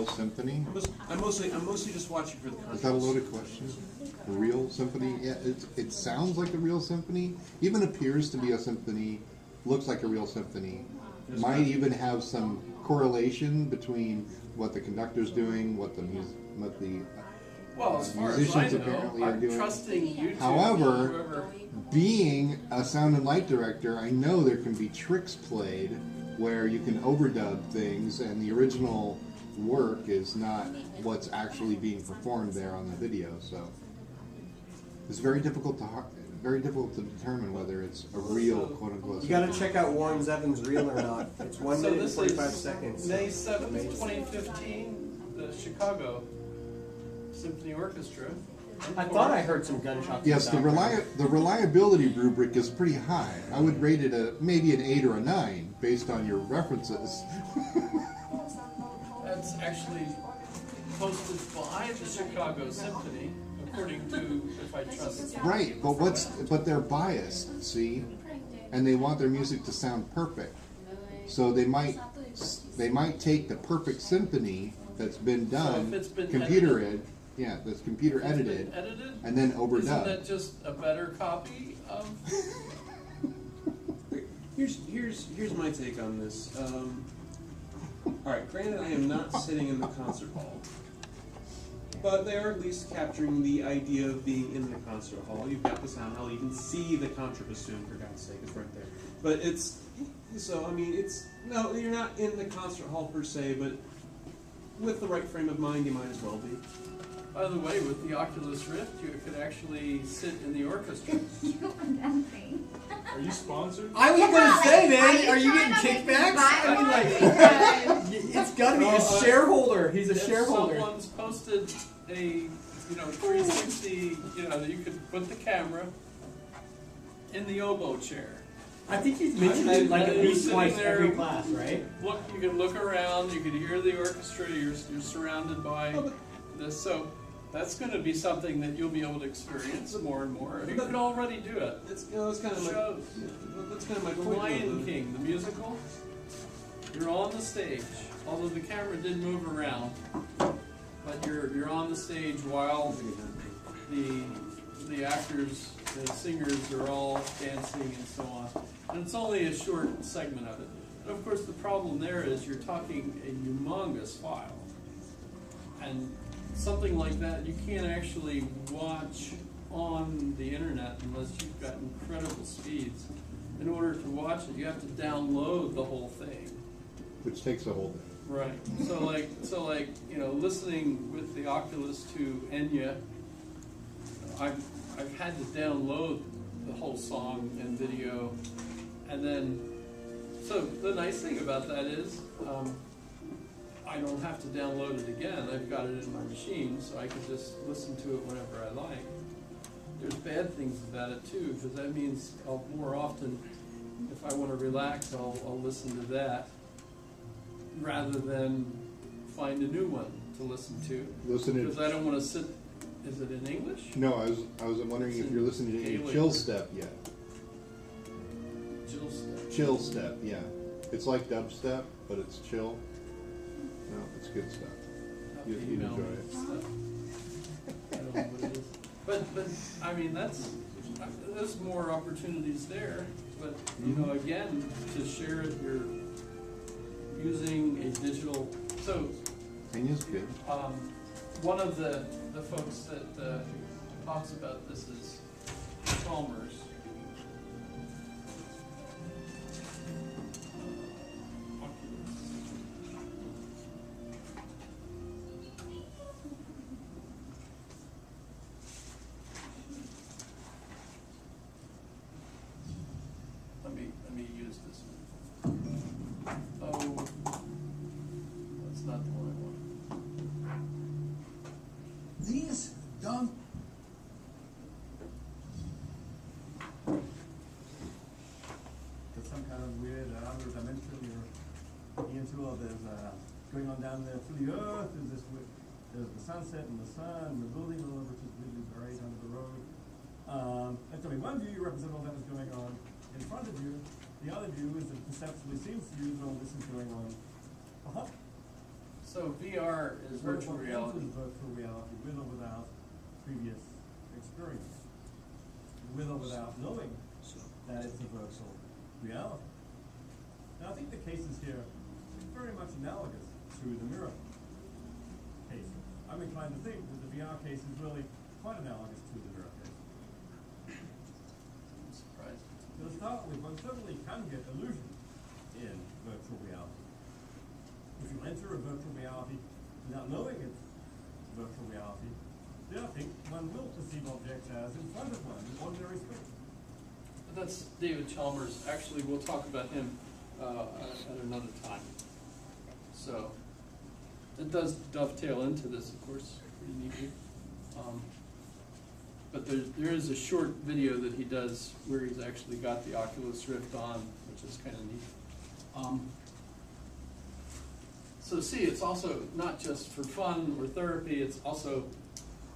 real symphony? I'm mostly just watching for the contrast. Is that a loaded question? A real symphony? Yeah, it sounds like a real symphony. Even appears to be a symphony. Looks like a real symphony. Might even have some correlation between what the conductor's doing, what the Well, as far as I musicians know, apparently are I'm doing. trusting YouTube. However, whoever, being a sound and light director, I know there can be tricks played where you can overdub things and the original work is not what's actually being performed there on the video. So it's very difficult to determine whether it's a real quote unquote. You got to check out Warren Zevon's reel or not. It's 1 minute and this 45 is seconds. May 7th, 2015, the Chicago Symphony Orchestra. I thought I heard some gunshots. Yes, in the background. the reliability rubric is pretty high. I would rate it maybe an 8 or a 9 based on your references. That's actually posted by the Chicago Symphony, according to, if I trust it. Right, but they're biased, see, and they want their music to sound perfect. So they might take the perfect symphony that's been done, if it's been computer edited? that's computer Has it been edited, edited? and then Isn't overdub. that just a better copy of? Here's my take on this. All right, granted, I am not sitting in the concert hall, but they are at least capturing the idea of being in the concert hall. You've got the sound hall. You can see the contrabassoon, for God's sake, it's right there. But it's so. I mean, it's no. You're not in the concert hall per se, but with the right frame of mind, you might as well be. By the way, with the Oculus Rift, you could actually sit in the orchestra. Are you sponsored? I was Yeah, going to say, like, man, are are you you trying getting to make me kickbacks? buy I mean, one? like, it's got to be No, a shareholder. He's a If shareholder. someone's posted a 360, that you could put the camera in the oboe chair. I think he's mentioned it like at You're least sitting twice there. every class, right? Look, you can look around, you can hear the orchestra, you're surrounded by this, so that's going to be something that you'll be able to experience more and more. You can already do it. That's kind of my. Shows. That's kind of my The point. Lion though. King, the musical, you're on the stage, although the camera did move around, but you're on the stage while the actors, the singers are all dancing and so on. And it's only a short segment of it. And of course the problem there is you're talking a humongous file. And something like that you can't actually watch on the internet unless you've got incredible speeds. In order to watch it, you have to download the whole thing. Which takes a whole day. Right. So like listening with the Oculus to Enya, I've had to download the whole song and video, and then so the nice thing about that is I don't have to download it again. I've got it in my machine, so I can just listen to it whenever I like. There's bad things about it too, because that means I'll more often, if I want to relax, I'll listen to that rather than find a new one to listen to. Because I don't want to sit. Is it in English? No, I was wondering if you're listening to any Gaelic. Chill Step yet. Jill Step. Chill Step, yeah. It's like dubstep, but it's chill. No, it's good stuff. You'd Email enjoy me it. stuff. I don't know what it is. But I mean there's more opportunities there. But again, to share it, you're using a digital. So Kenya's good. one of the folks that talks about this is Chalmers. Let me use this one. Oh, that's not the one I want. These young There's some kind of weird other dimension you're into, or there's going on down there through the earth. There's the sunset and the sun, and the building, which is really great under the road. And so in one view, you represent all that is going on in front of you. The other view is that perceptually seems to you that all this is going on behind. So VR is virtual What reality. is virtual reality with or without previous experience? With or without knowing that it's a virtual reality. Now, I think the cases here are very much analogous to the mirror cases. I'm inclined to think that the VR case is really quite analogous to the mirror case. I'm surprised. To start with, one certainly can get illusion in virtual reality. If you enter a virtual reality without knowing it's virtual reality, then I think one will perceive objects as in front of one in ordinary space. But that's David Chalmers. Actually, we'll talk about him at another time. So it does dovetail into this, of course, pretty neatly. But there is a short video that he does where he's actually got the Oculus Rift on, which is kind of neat. So see, it's also not just for fun or therapy, it's also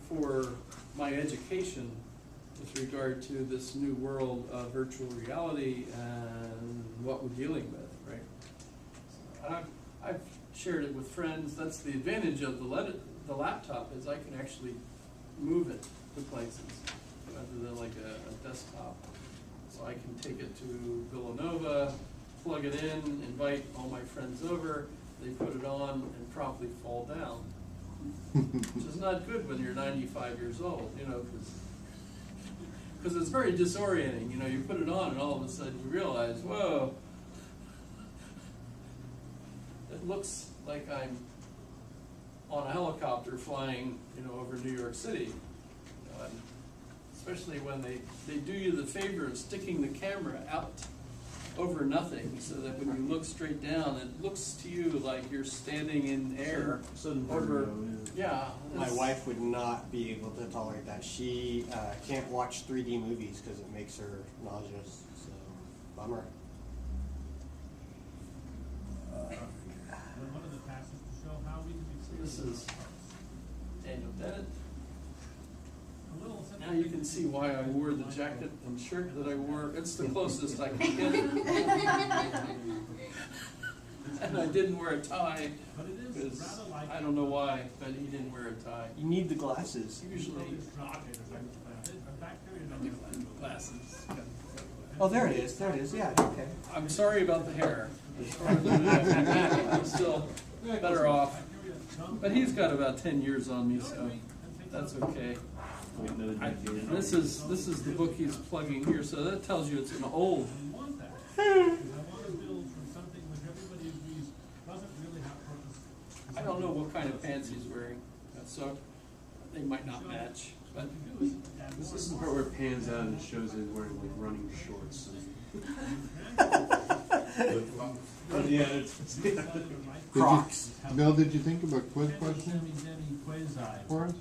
for my education with regard to this new world of virtual reality and what we're dealing with, right? So, and I've shared it with friends. That's the advantage of the laptop, is I can actually move it to places rather than like a desktop. So I can take it to Villanova, plug it in, invite all my friends over, they put it on and promptly fall down. Which is not good when you're 95 years old, you know, because it's very disorienting. You know, you put it on and all of a sudden you realize, whoa, it looks like I'm on a helicopter flying, you know, over New York City. You know, and especially when they do you the favor of sticking the camera out over nothing, so that when you look straight down, it looks to you like you're standing in air over. Yeah, My wife would not be able to tolerate that. She can't watch 3D movies because it makes her nauseous. So, bummer. One of the passages to show how we can So this is Daniel Dennett. a little Now you can see why I wore the jacket and shirt that I wore. It's the closest I can get. And I didn't wear a tie, But it is because rather like I don't know why, but he didn't wear a tie. You need the glasses. Usually, glasses. Oh, there it is. There it is. Yeah. Okay. I'm sorry about the hair. I'm still better off. But he's got about 10 years on me, so that's okay. This is the book he's plugging here, so that tells you it's an old. I don't know what kind of pants he's wearing, so they might not match. But This is the part where it pans out and it shows he's wearing like running shorts. Yeah, it's Crocs. Bill, did you think of a quiz question for us?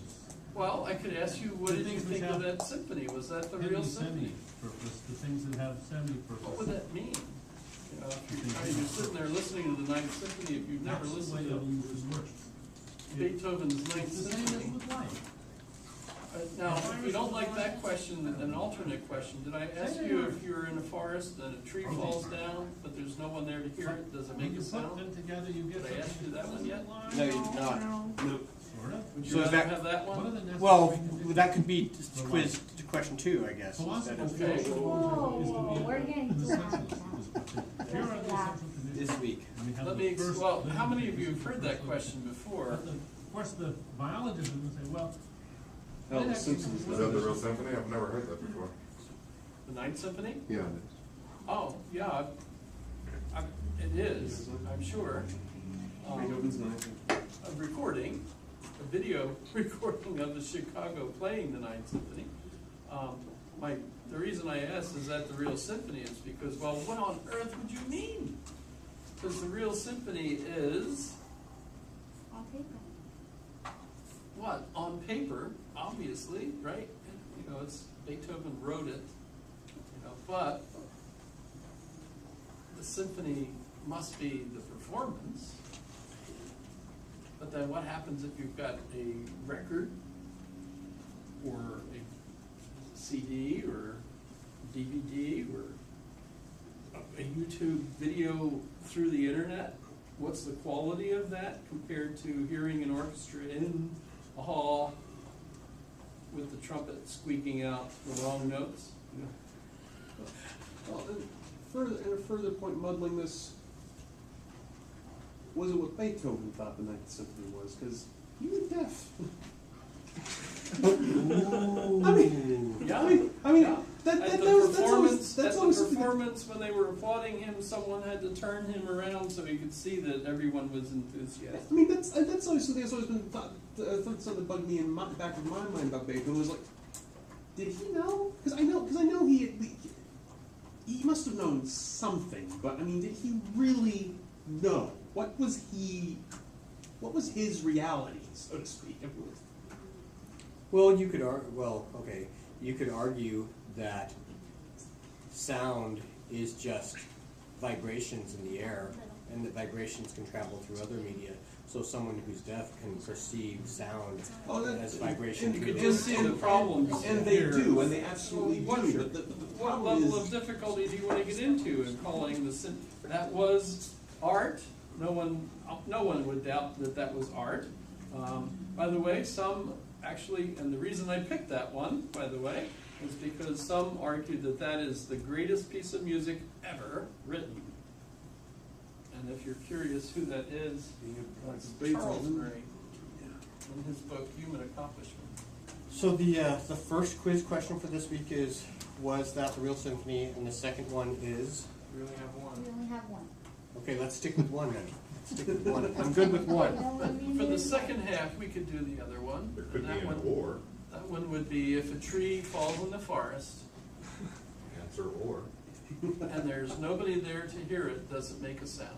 well, I could ask you, what did you think of that symphony? Was that the real symphony? Purpose, the things that have semi-purpose. What would that mean? You know, if you're sitting there listening to the Ninth Symphony, if you've never That's the way listened to illusion works. Beethoven's Ninth It's the same as Symphony. with life. Now, if you don't like that question, then an alternate question. Did I ask you if you were in a forest and a tree falls down, but there's no one there to hear it, does it make When you a put sound? them together, you get Did I ask you that one yet? No, you did not. Nope. Sort of. Would you So is rather that- have that What are one? the necessary Well, conditions? that could be quiz to question 2, I guess. Philosophy instead of- Okay. is to be Whoa, we're getting in the too central- high. Here are the essential conditions. This week. And we have Let the me, first well, living how many of you have conditions, heard the that first question living. before? But of course, the biologist is going to say, well. Oh, that The actually Simpsons was- Is that the real symphony? I've never heard that before. The Ninth Symphony? Yeah. Oh, yeah, it is, I'm sure. Beethoven's Ninth. A recording, a video recording of the Chicago playing the Ninth Symphony. The reason I asked, is that the real symphony, is because, well, what on earth would you mean? Because the real symphony is, On paper. what, on paper, obviously, right? You know, it's, Beethoven wrote it, you know, but the symphony must be the performance. But then what happens if you've got a record or a CD or DVD or a YouTube video through the internet? what's the quality of that compared to hearing an orchestra in a hall with the trumpet squeaking out the wrong notes? You know? Well, and a further point muddling this, was it what Beethoven thought the Ninth Symphony was? Because he was deaf. Yeah. I mean, Yeah. that At the was, performance, that's at the always something. performance, when they were applauding him, someone had to turn him around so he could see that everyone was enthusiastic. I mean, that's always something that's always been thought something that bugged me in my back of my mind about Beethoven was like, did he know? Because I know he must have known something, but I mean, did he really know? What was his reality, so to speak? Well, you could argue that sound is just vibrations in the air, and that vibrations can travel through other media. So someone who's deaf can perceive sound as vibration. and You through could the just see the problems. And they do, and they absolutely What- do. But the What problem level is, of difficulty do you want to get into in calling that was art? No one would doubt that that was art. By the way, some actually, and the reason I picked that one, by the way, is because some argue that that is the greatest piece of music ever written. And if you're curious who that is, that's Charles Beethoven. Murray in his book Human Accomplishment. So the first quiz question for this week was that the real symphony, and the second one is, We only have We one. only have one. okay, let's stick with one then. Let's stick with one. I'm good with one. No, I mean, For the there's- second half, we could do the other one. There could And be that an one- or, That one would be if a tree falls in the forest answer or, and there's nobody there to hear it, does it make a sound?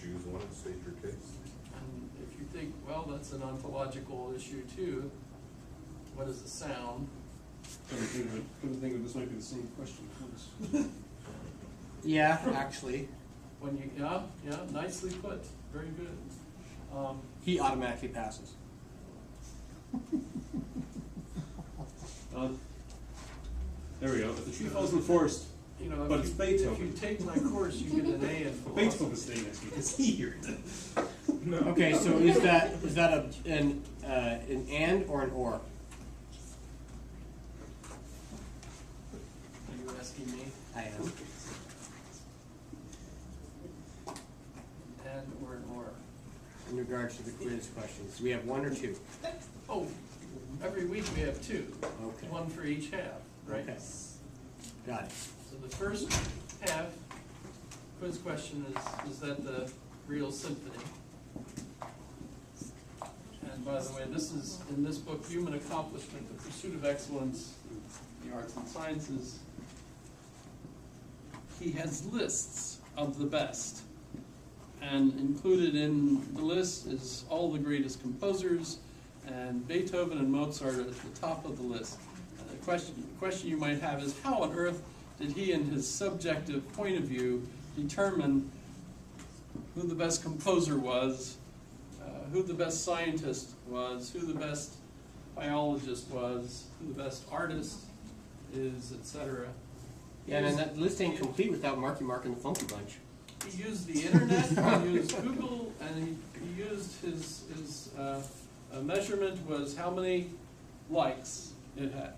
choose one and state your case. And if you think, well, that's an ontological issue too, what is a sound? come to think of it, this might be the same question. Twice. Yeah, actually, When you, yeah, nicely put, very good. he automatically passes. There we go. If the tree falls in the forest, You know, But if it's you, Beethoven. if you take my course, you get an A in philosophy. Beethoven's staying next week. It's here. Okay, so is that an and or an or? Are you asking me? I am. And or an or? In regards to the quiz questions, we have one or two. Oh, every week we have two. Okay. One for each half, right? Okay. Got it. So the first half quiz question is that the real symphony? And by the way, this is in this book, Human Accomplishment, The Pursuit of Excellence, the Arts and Sciences. He has lists of the best. And included in the list is all the greatest composers, and Beethoven and Mozart are at the top of the list. And the question you might have is, how on earth did he, in his subjective point of view, determine who the best composer was, who the best scientist was, who the best biologist was, who the best artist is, etc.? Yeah, and that list ain't complete without Marky Mark and the Funky Bunch. He used the internet, he used Google, and he used his measurement was how many likes it had.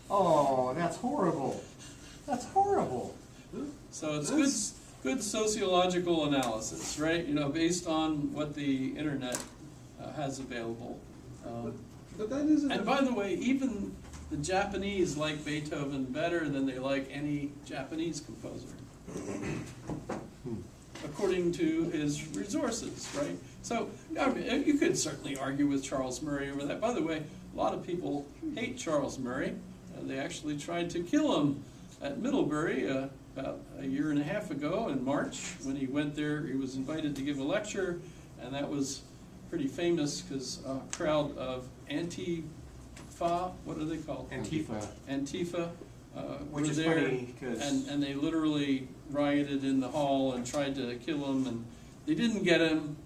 Oh, that's horrible. That's horrible. So it's good sociological analysis, right? You know, based on what the internet has available. But that isn't. And by the way, even the Japanese like Beethoven better than they like any Japanese composer, according to his resources, right? So I mean, you could certainly argue with Charles Murray over that. By the way, a lot of people hate Charles Murray. They actually tried to kill him at Middlebury about a year and a half ago in March. When he went there, he was invited to give a lecture, and that was pretty famous because a crowd of Antifa, what are they called? Antifa. Antifa Which were is there, funny, 'cause- and they literally rioted in the hall and tried to kill him, and they didn't get him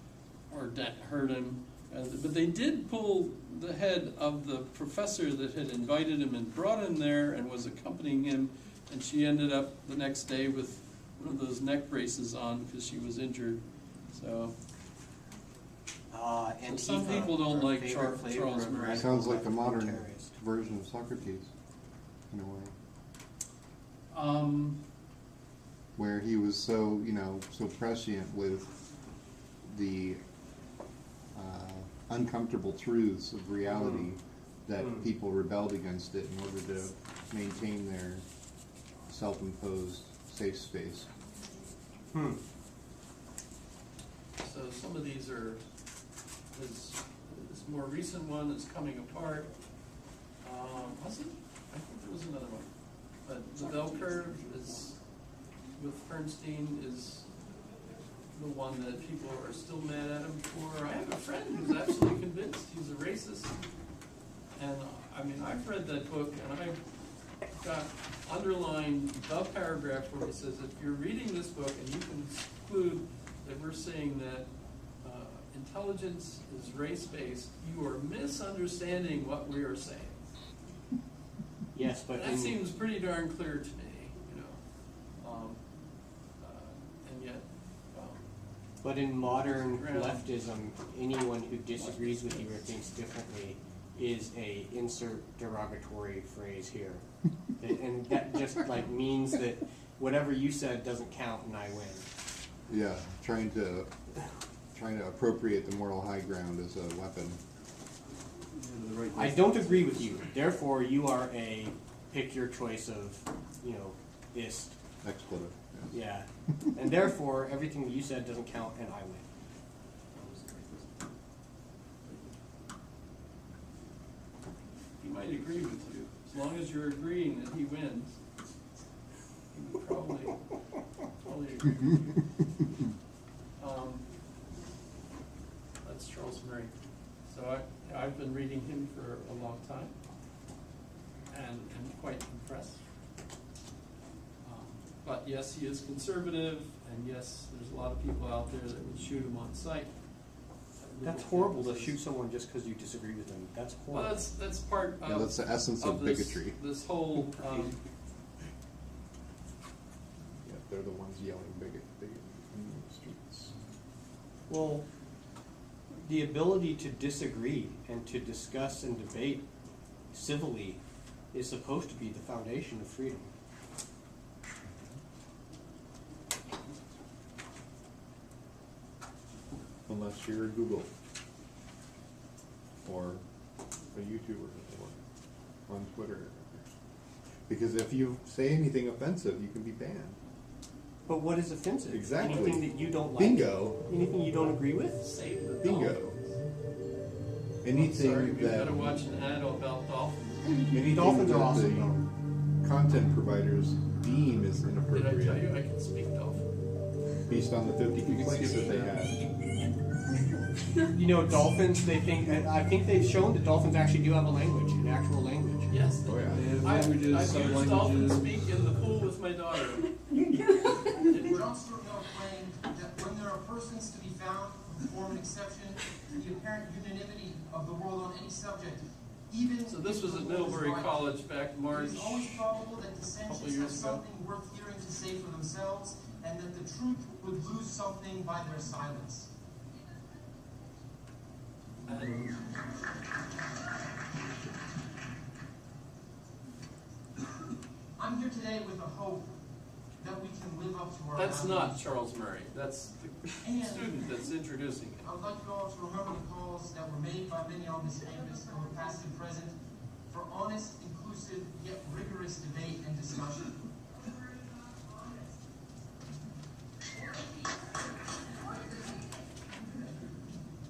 or hurt him, but they did pull the head of the professor that had invited him and brought him there and was accompanying him, and she ended up the next day with one of those neck braces on because she was injured. So And some people don't like Charles Murray. Sounds like a modern version of Socrates, in a way, where he was so, so prescient with the uncomfortable truths of reality that people rebelled against it in order to maintain their self-imposed safe space. So some of these are, this more recent one is Coming Apart. Was it? I think there was another one. But The Bell Curve is, with Bernstein, is the one that people are still mad at him for. I have a friend who's absolutely convinced he's a racist. And I mean, I've read that book and I've got underlined the paragraph where he says, if you're reading this book and you can conclude that we're saying that intelligence is race-based, you are misunderstanding what we are saying. Yes, but That seems pretty darn clear to me, and yet, But in modern Ground. leftism, anyone who disagrees with you or thinks differently is a insert derogatory phrase here. And that just like means that whatever you said doesn't count and I win. Yeah, trying to appropriate the moral high ground as a weapon. I don't agree with you. Therefore, you are a pick your choice of, ist. Expletive. Yeah. And therefore, everything that you said doesn't count and I win. he might agree with you. As long as you're agreeing that he wins, he would probably agree with you. That's Charles Murray. So I've been reading him for a long time, and am quite impressed. But yes, he is conservative, and yes, there's a lot of people out there that would shoot him on sight. That's horrible to shoot someone just because you disagree with them. That's Well, horrible. that's part of. Yeah, that's the essence of this- bigotry. This whole, Yeah, they're the ones yelling bigot in the streets. Well, the ability to disagree and to discuss and debate civilly is supposed to be the foundation of freedom. Unless you're Google or a YouTuber or on Twitter. Because if you say anything offensive, you can be banned. But what is offensive? Exactly. Anything that you don't like? Bingo. Anything you don't agree with? save the Bingo. dolphins. Anything Sorry, we've that got to watch an ad about dolphins. anything Dolphins are that awesome, the though. content providers deem is Did I inappropriate tell you I can speak dolphin? based on the 50 complaints that they had. Dolphins, they think, and I think they've shown that dolphins actually do have a language, an actual language. Yes. Oh, yeah. They have I've languages, some used dolphin languages. speak in the pool with my daughter. It worked. John Stuart Mill claimed that when there are persons to be found who form an exception to the apparent unanimity of the world on any subject, even So this if was the at world is Middlebury right, College back it March. is always probable that couple dissentients years have ago. something worth hearing to say for themselves, and that the truth would lose something by their silence. And I'm here today with a hope that we can live up to our that's values. not Charles Murray. That's the student that's introducing it. I would like you all to remember the calls that were made by many on this campus, both past and present, for honest, inclusive, yet rigorous debate and discussion.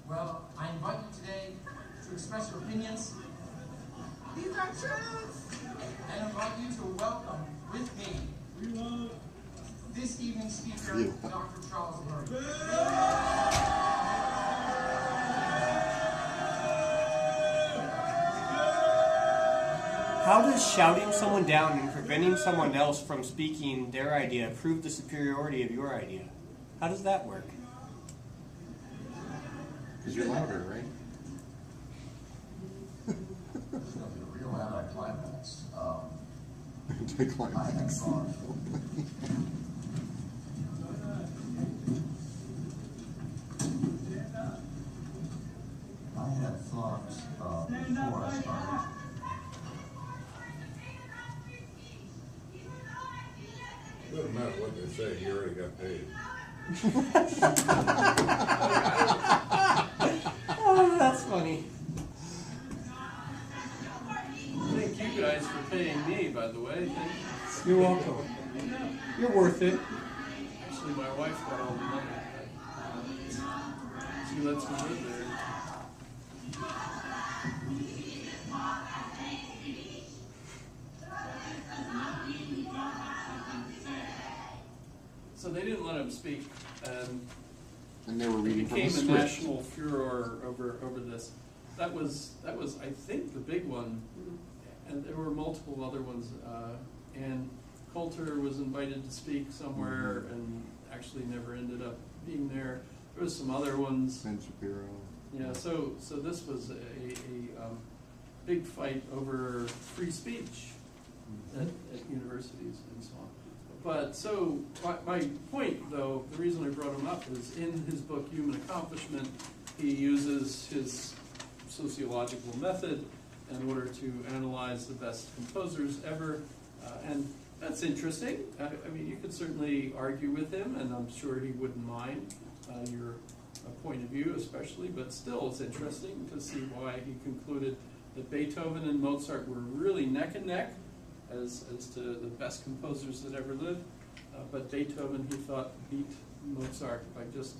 Well, I invite you today to express your opinions. These are truths! And invite you to welcome with me this evening's speaker, You. Dr. Charles Murray. How does shouting someone down and preventing someone else from speaking their idea prove the superiority of your idea? How does that work? Because you're louder, right? The real anticlimax. I had Anticlimax. gone thought before I started. Doesn't matter what they say, you already got paid. Oh, that's funny. Thank you guys for paying me, by the way. Thank you. You're welcome. You're worth it. Actually, my wife got all the money. But she lets me live there. So they didn't let him speak, And they were it reading from a became a script. national furor over this. That was I think the big one, and there were multiple other ones. And Coulter was invited to speak somewhere and actually never ended up being there. There was some other ones. Ben Shapiro. Yeah, so this was a big fight over free speech at universities and so on. But so my point, though, the reason I brought him up is in his book Human Accomplishment, he uses his sociological method in order to analyze the best composers ever, and that's interesting. I mean, you could certainly argue with him, and I'm sure he wouldn't mind your point of view, especially. But still, it's interesting to see why he concluded that Beethoven and Mozart were really neck and neck as to the best composers that ever lived. But Beethoven, he thought, beat Mozart by just,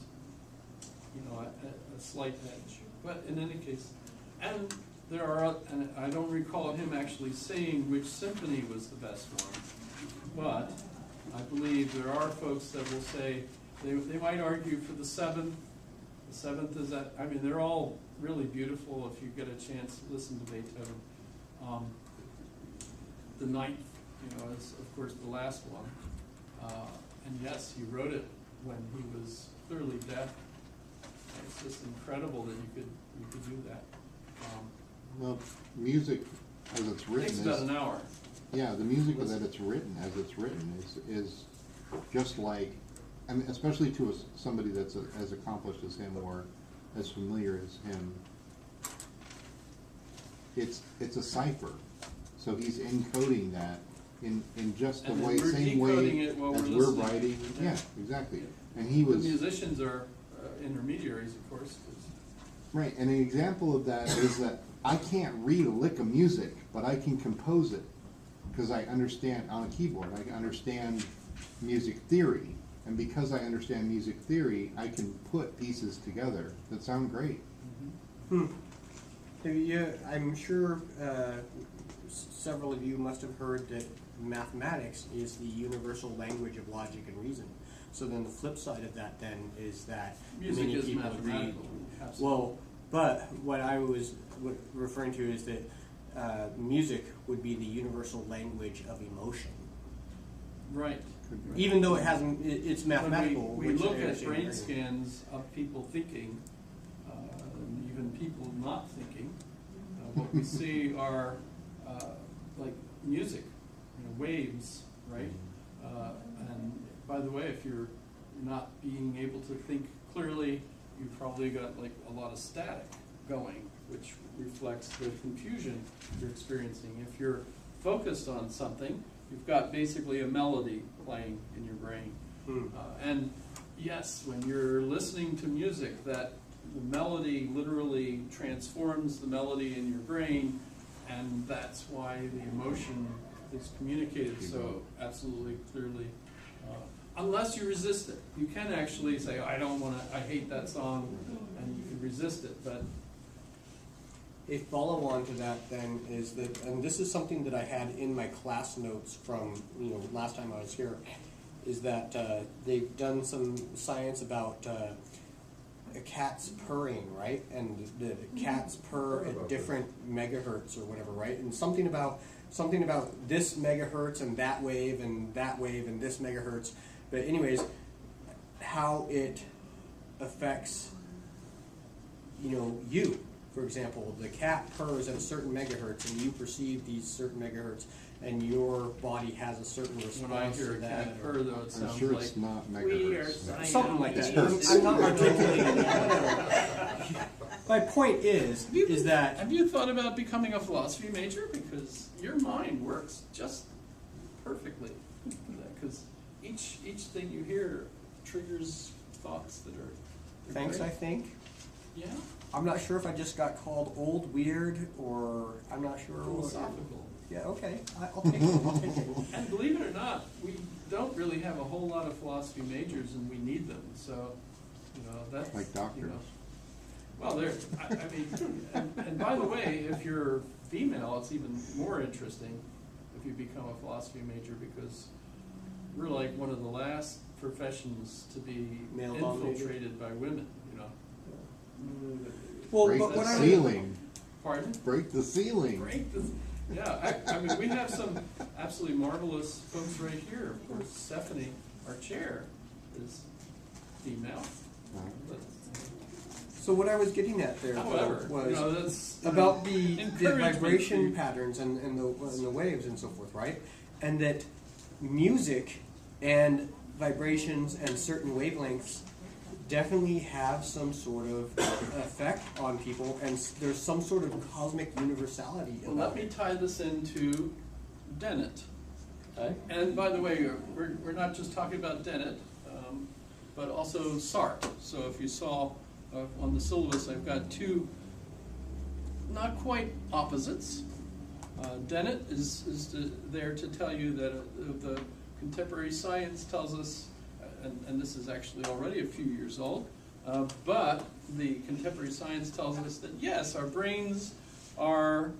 a slight edge. But in any case, and there are, and I don't recall him actually saying which symphony was the best one, but I believe there are folks that will say, they might argue for the seventh. The seventh is that, I mean, they're all really beautiful if you get a chance to listen to Beethoven. The ninth, is of course the last one. And yes, he wrote it when he was clearly deaf. It's just incredible that you could do that. Well, music as it's written Takes is, about an hour. yeah, the music that it's written as it's written is just like, I mean, especially to somebody that's as accomplished as him or as familiar as him. It's a cipher, so he's encoding that in just the And then way, we're same decoding way it while as we're we're listening. writing. Yeah. Yeah, exactly. And he The was musicians are intermediaries, of course. 'Cause right. And an example of that is that I can't read a lick of music, but I can compose it because I understand on a keyboard. I understand music theory, and because I understand music theory, I can put pieces together that sound great. I'm sure several of you must have heard that mathematics is the universal language of logic and reason. So then the flip side of that then is that music many is people mathematical. Absolutely. well, but what I was referring to is that music would be the universal language of emotion. Right. Even though it's mathematical. When we which look I at understand brain very scans of people thinking, and even people not thinking, what we see are like music, waves, right? And by the way, if you're not being able to think clearly, you've probably got like a lot of static going, which reflects the confusion you're experiencing. If you're focused on something, you've got basically a melody playing in your brain. And yes, when you're listening to music, that the melody literally transforms the melody in your brain, and that's why the emotion is communicated so absolutely clearly. Unless you resist it. You can actually say, I hate that song, and you can resist it, but A follow-on to that then is that, and this is something that I had in my class notes from last time I was here, is that they've done some science about cats purring, right? And the cats purr at different megahertz or whatever, right? And something about this megahertz and that wave and this megahertz. But anyways, how it affects you. For example, the cat purrs at a certain megahertz, and you perceive these certain megahertz, and your body has a certain response when I hear to a that. cat purr, though, it I'm sounds sure like it's not We are megahertz. Something like that. Hertz. I'm not articulating that. My point is that Have you thought about becoming a philosophy major? Because your mind works just perfectly. Because each thing you hear triggers thoughts that are thanks, great. I think. Yeah, I'm not sure if I just got called old, weird, or I'm not sure. philosophical. Yeah, okay. I'll take it. I'll take it. And believe it or not, we don't really have a whole lot of philosophy majors, and we need them. So, you know, that's Like doctors. You know, well, there. I mean, and by the way, if you're female, it's even more interesting if you become a philosophy major, because we're like one of the last professions to be Male-dominated. infiltrated by women. You know. Well, Break but the what I ceiling. Pardon? Break the ceiling. Great. Yeah, I mean, we have some absolutely marvelous folks right here. Of course, Stephanie, our chair, is female. But, So what I was getting at there however, was you know, that's about the encouragement vibration to- patterns and the waves and so forth, right? And that music and vibrations and certain wavelengths definitely have some sort of effect on people, and there's some sort of cosmic universality Well, about let me it. tie this into Dennett. Okay? And by the way, we're not just talking about Dennett, but also Sartre. So if you saw on the syllabus, I've got two not quite opposites. Dennett is there to tell you that the contemporary science tells us, and this is actually already a few years old, but the contemporary science tells us that yes, our brains are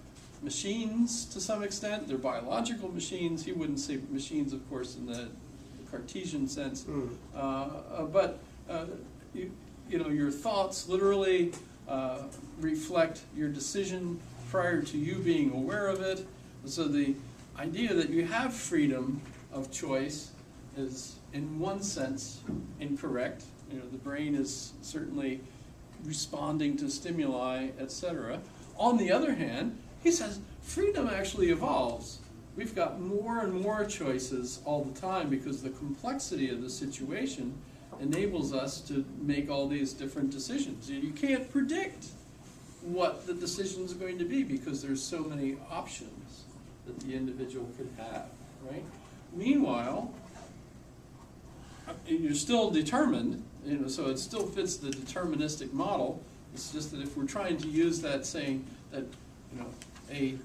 machines to some extent. They're biological machines. He wouldn't say machines, of course, in the Cartesian sense. But you know, your thoughts literally reflect your decision prior to you being aware of it. So the idea that you have freedom of choice is, in one sense, incorrect. You know, the brain is certainly responding to stimuli, etc. On the other hand, he says freedom actually evolves. We've got more and more choices all the time because the complexity of the situation enables us to make all these different decisions. You can't predict what the decisions are going to be because there's so many options that the individual could have, right? Meanwhile, you're still determined, you know, so it still fits the deterministic model. It's just that if we're trying to use that, saying that, you know, a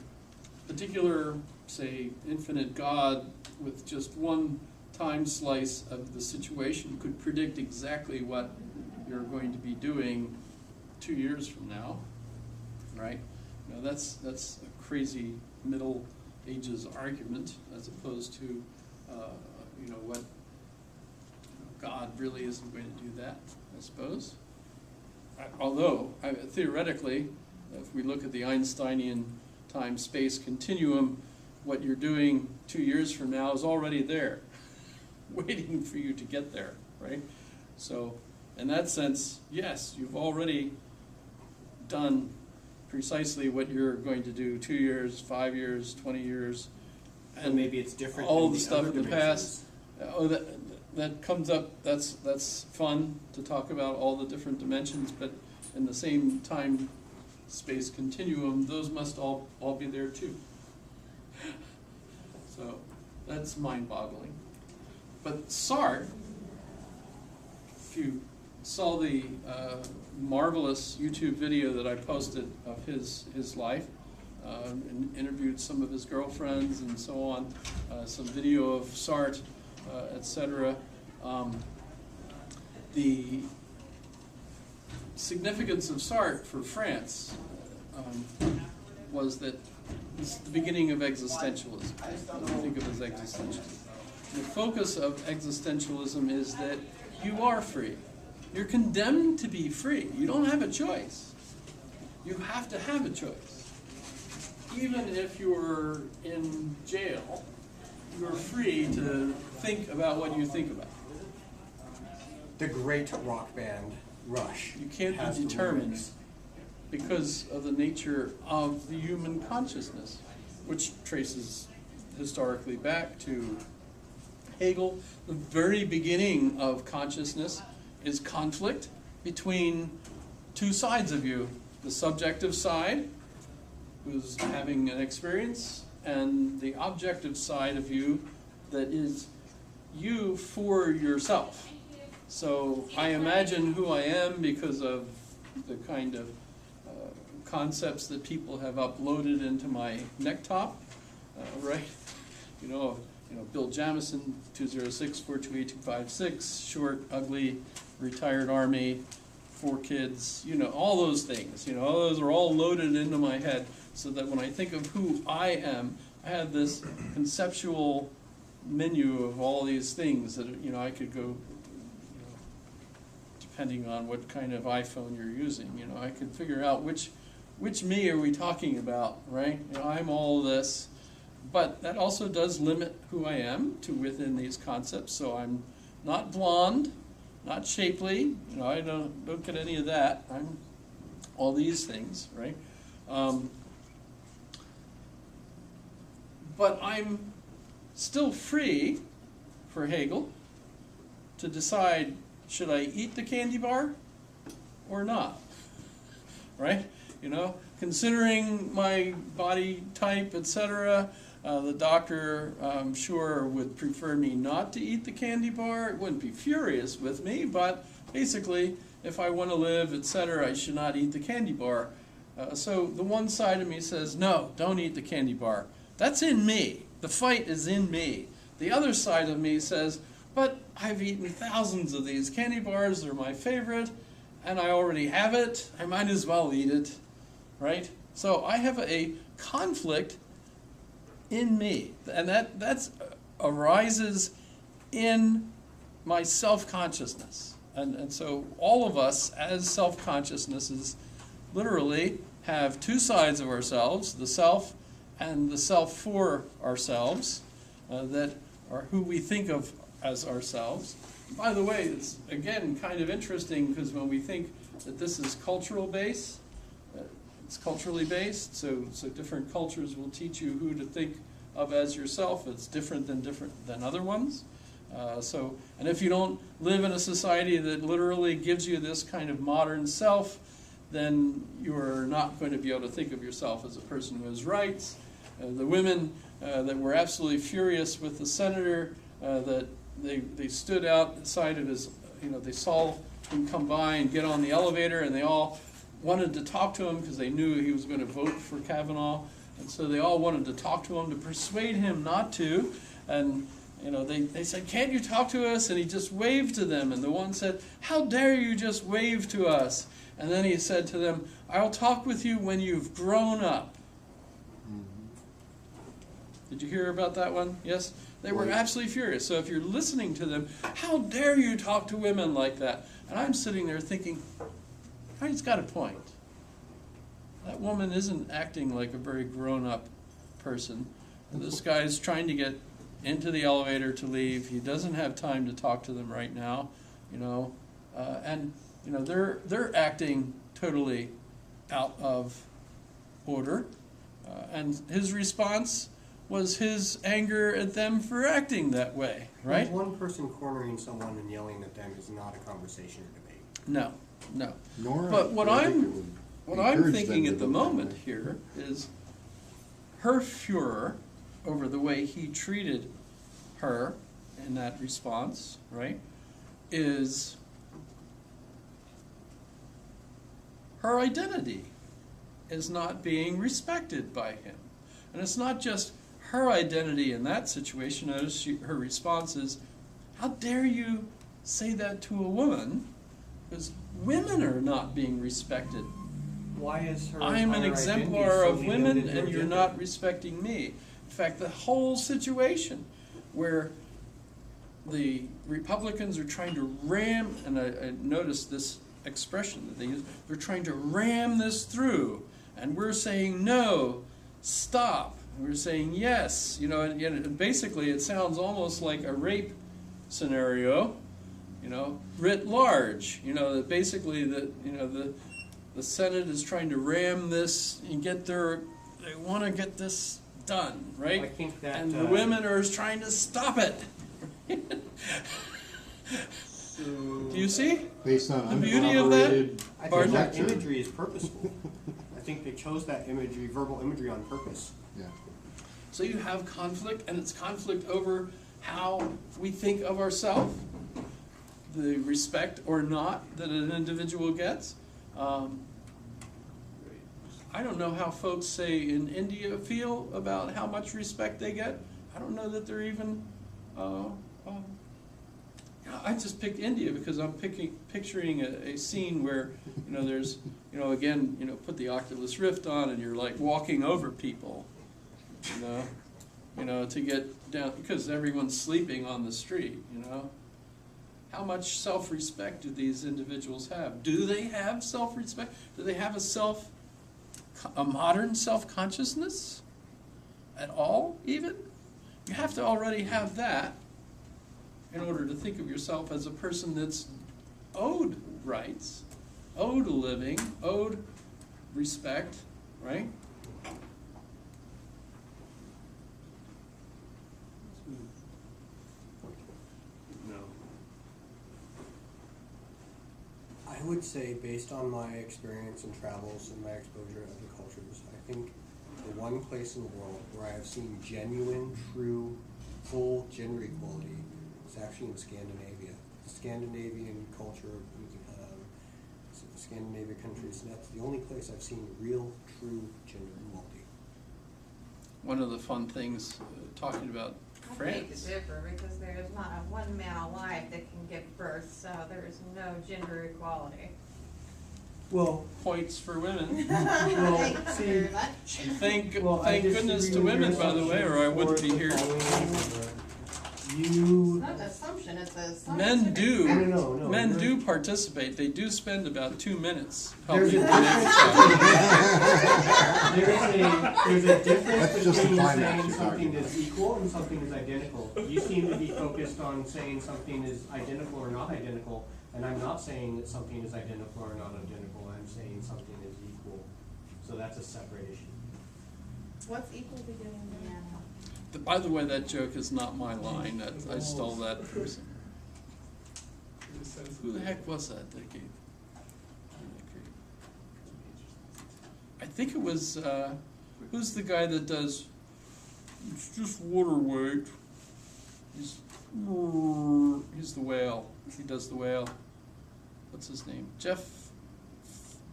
particular, say, infinite God with just one time slice of the situation could predict exactly what you're going to be doing 2 years from now, right? You know, that's a crazy Middle Ages argument, as opposed to, you know, what God really isn't going to do that, I suppose. Although, theoretically, if we look at the Einsteinian time-space continuum, what you're doing 2 years from now is already there, waiting for you to get there, right? So, in that sense, yes, you've already done precisely what you're going to do 2 years, 5 years, 20 years, And maybe it's different all in the stuff other in the past. Oh, that comes up. That's fun to talk about all the different dimensions, but in the same time space continuum, those must all be there too. So that's mind-boggling. But Sartre, if you saw the marvelous YouTube video that I posted of his life, and interviewed some of his girlfriends and so on, some video of Sartre, etc. The significance of Sartre for France was that it's the beginning of existentialism. What do you think of as existentialism? The focus of existentialism is that you are free. You're condemned to be free. You don't have a choice. You have to have a choice. Even if you're in jail, you're free to think about what you think about. The great rock band Rush. You can't has be the determined lyrics. because of the nature of the human consciousness, which traces historically back to Hegel. The very beginning of consciousness is conflict between two sides of you, the subjective side, who's having an experience, and the objective side of you that is you for yourself. So I imagine who I am because of the kind of concepts that people have uploaded into my neck top, right? You know, Bill Jamison, 206-428-256, short, ugly, retired Army, 4 kids, all those things. All those are all loaded into my head so that when I think of who I am, I have this conceptual menu of all these things that, I could go, depending on what kind of iPhone you're using, I could figure out which me are we talking about, right? I'm all this. But that also does limit who I am to within these concepts. So I'm not blonde, not shapely. I don't get any of that. I'm all these things, right? But I'm still free, for Hegel, to decide, should I eat the candy bar or not, right? Considering my body type, etc., the doctor, I'm sure, would prefer me not to eat the candy bar. It wouldn't be furious with me, but basically, if I want to live, etc., I should not eat the candy bar. So the one side of me says, no, don't eat the candy bar. That's in me. The fight is in me. The other side of me says, but I've eaten thousands of these candy bars. They're my favorite, and I already have it. I might as well eat it, right? So I have a conflict in me, and that arises in my self-consciousness. And so all of us as self-consciousnesses literally have 2 sides of ourselves, the self and the self for ourselves, that are who we think of as ourselves. By the way, it's again kind of interesting because when we think that this is cultural based, it's culturally based, so different cultures will teach you who to think of as yourself. It's different than other ones. And if you don't live in a society that literally gives you this kind of modern self, then you're not going to be able to think of yourself as a person who has rights. The women that were absolutely furious with the senator, that they stood outside of his, they saw him come by and get on the elevator, and they all wanted to talk to him because they knew he was going to vote for Kavanaugh, and so they all wanted to talk to him to persuade him not to, and they said, can't you talk to us? And he just waved to them, and the one said, how dare you just wave to us? And then he said to them, I'll talk with you when you've grown up. Did you hear about that one? Yes? They were absolutely furious. So if you're listening to them, how dare you talk to women like that? And I'm sitting there thinking, he's got a point. That woman isn't acting like a very grown-up person. And this guy's trying to get into the elevator to leave. He doesn't have time to talk to them right now, they're acting totally out of order. And his response was his anger at them for acting that way, right? One person cornering someone and yelling at them is not a conversation or debate. No. Nor But what I I'm think it would encourage thinking them at to the vote that moment way. here is her furor over the way he treated her in that response, right, is her identity is not being respected by him. And it's not just her identity in that situation. Notice her response is, how dare you say that to a woman? Because women are not being respected. Why is her I'm an entire exemplar identity of solely women, noted to and her you're gender? not respecting me. In fact, the whole situation where the Republicans are trying to ram, and I noticed this expression that they use, they're trying to ram this through, and we're saying no, stop. And we're saying yes, and basically it sounds almost like a rape scenario, writ large. That basically the Senate is trying to ram this and they want to get this done, right? I think that, and the women are trying to stop it. So, Do you see? Based on The beauty of that? uncorroborated I Pardon? think that conjecture. imagery is purposeful. I think they chose that imagery, verbal imagery, on purpose. Yeah. So you have conflict, and it's conflict over how we think of ourselves, the respect or not that an individual gets. I don't know how folks, say, in India feel about how much respect they get. I don't know that they're even, I just picked India because I'm picturing a scene where, there's, again, put the Oculus Rift on and you're like walking over people, to get down, because everyone's sleeping on the street, How much self-respect do these individuals have? Do they have self-respect? Do they have a modern self-consciousness at all, even? You have to already have that in order to think of yourself as a person that's owed rights, owed a living, owed respect, right? no. I would say, based on my experience and travels and my exposure to other cultures, I think the one place in the world where I have seen genuine, true, full gender equality is actually in Scandinavia. The Scandinavian culture, Scandinavian countries, and that's the only place I've seen real, true gender equality. One of the fun things, talking about I beg France. to differ, because there is not a one man alive that can give birth, so there is no gender equality. Well, Points for women. Thank you see, very much. Thank I goodness to disagree with women, your by the way, or I wouldn't be here. assumption. It's You, not an assumption, it's a Men scientific do. fact. no, Men you're- do participate. They do spend about 2 minutes There's helping a to make a child. there's a difference That's just the between climax saying you're something talking is equal and something is identical. You seem to be focused on saying something is identical or not identical, and I'm not saying that something is identical or not identical. I'm saying something is equal. So that's a separate issue. What's equal to getting there? By the way, that joke is not my line. I stole that from some. Who the heck was that gave? I think it was, who's the guy that does, it's just water weight. He's the whale. He does the whale. What's his name? Jeff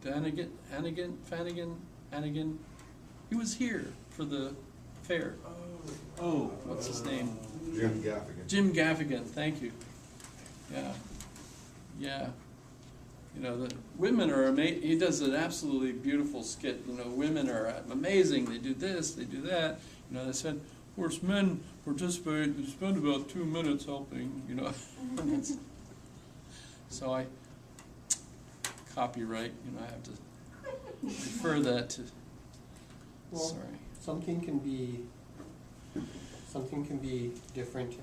Hannigan. He was here for the fair. Oh, What's his name? Jim Gaffigan. Jim Gaffigan, thank you. Yeah. The women are amazing. He does an absolutely beautiful skit. Women are amazing. They do this, they do that. They said, of course, men participate. They spend about 2 minutes helping. So I copyright. I have to refer that to. Well, Sorry. Something can be different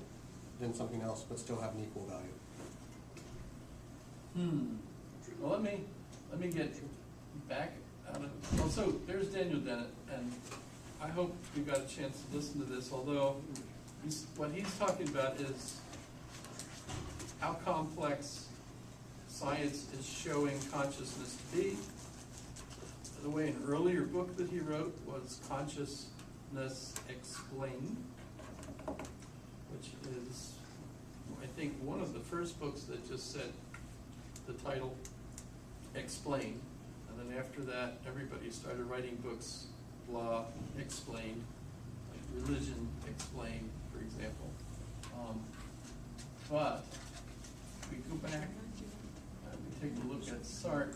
than something else, but still have an equal value. Well, let me get back out of. Well, so there's Daniel Dennett, and I hope you got a chance to listen to this. Although what he's talking about is how complex science is showing consciousness to be. By the way, an earlier book that he wrote was Consciousness Explained, which is, I think, one of the first books that just said the title Explain, and then after that everybody started writing books, Law Explained, like Religion Explained, for example. But if we go back and we take a look at Sartre,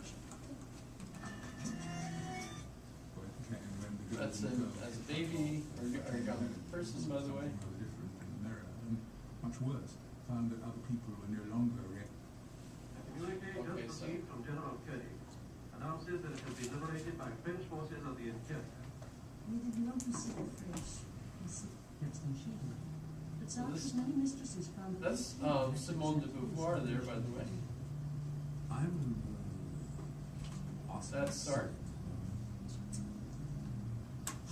that's as a baby or young person, by the way. Much worse, found that other people were no longer Okay, so from General Kelly announces that it will be liberated by French forces of the interior. We did not receive the French extinction. But So this- Sartre's many mistresses found the that's Simone de Beauvoir there, by the way. I will ask That's Sartre.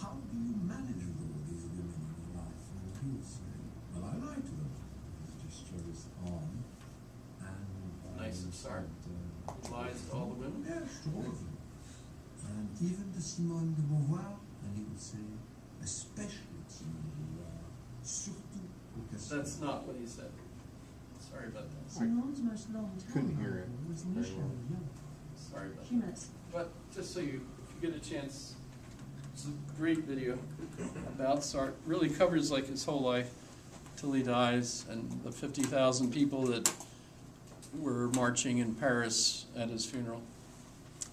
how do you manage with all these women in your life? And he would say, well, I lie to them. His gesture is on, and Yes, to all of them. And even to Simone de Beauvoir, and he would say, especially Simone de Beauvoir, surtout au Casino. That's not what he said. Sorry about that. Simone's most long time Couldn't hear it was very Michel well. Young. Sorry about Few that. minutes. But just so you, if you get a chance, it's a great video about Sartre. Really covers like his whole life till he dies, and the 50,000 people that were marching in Paris at his funeral.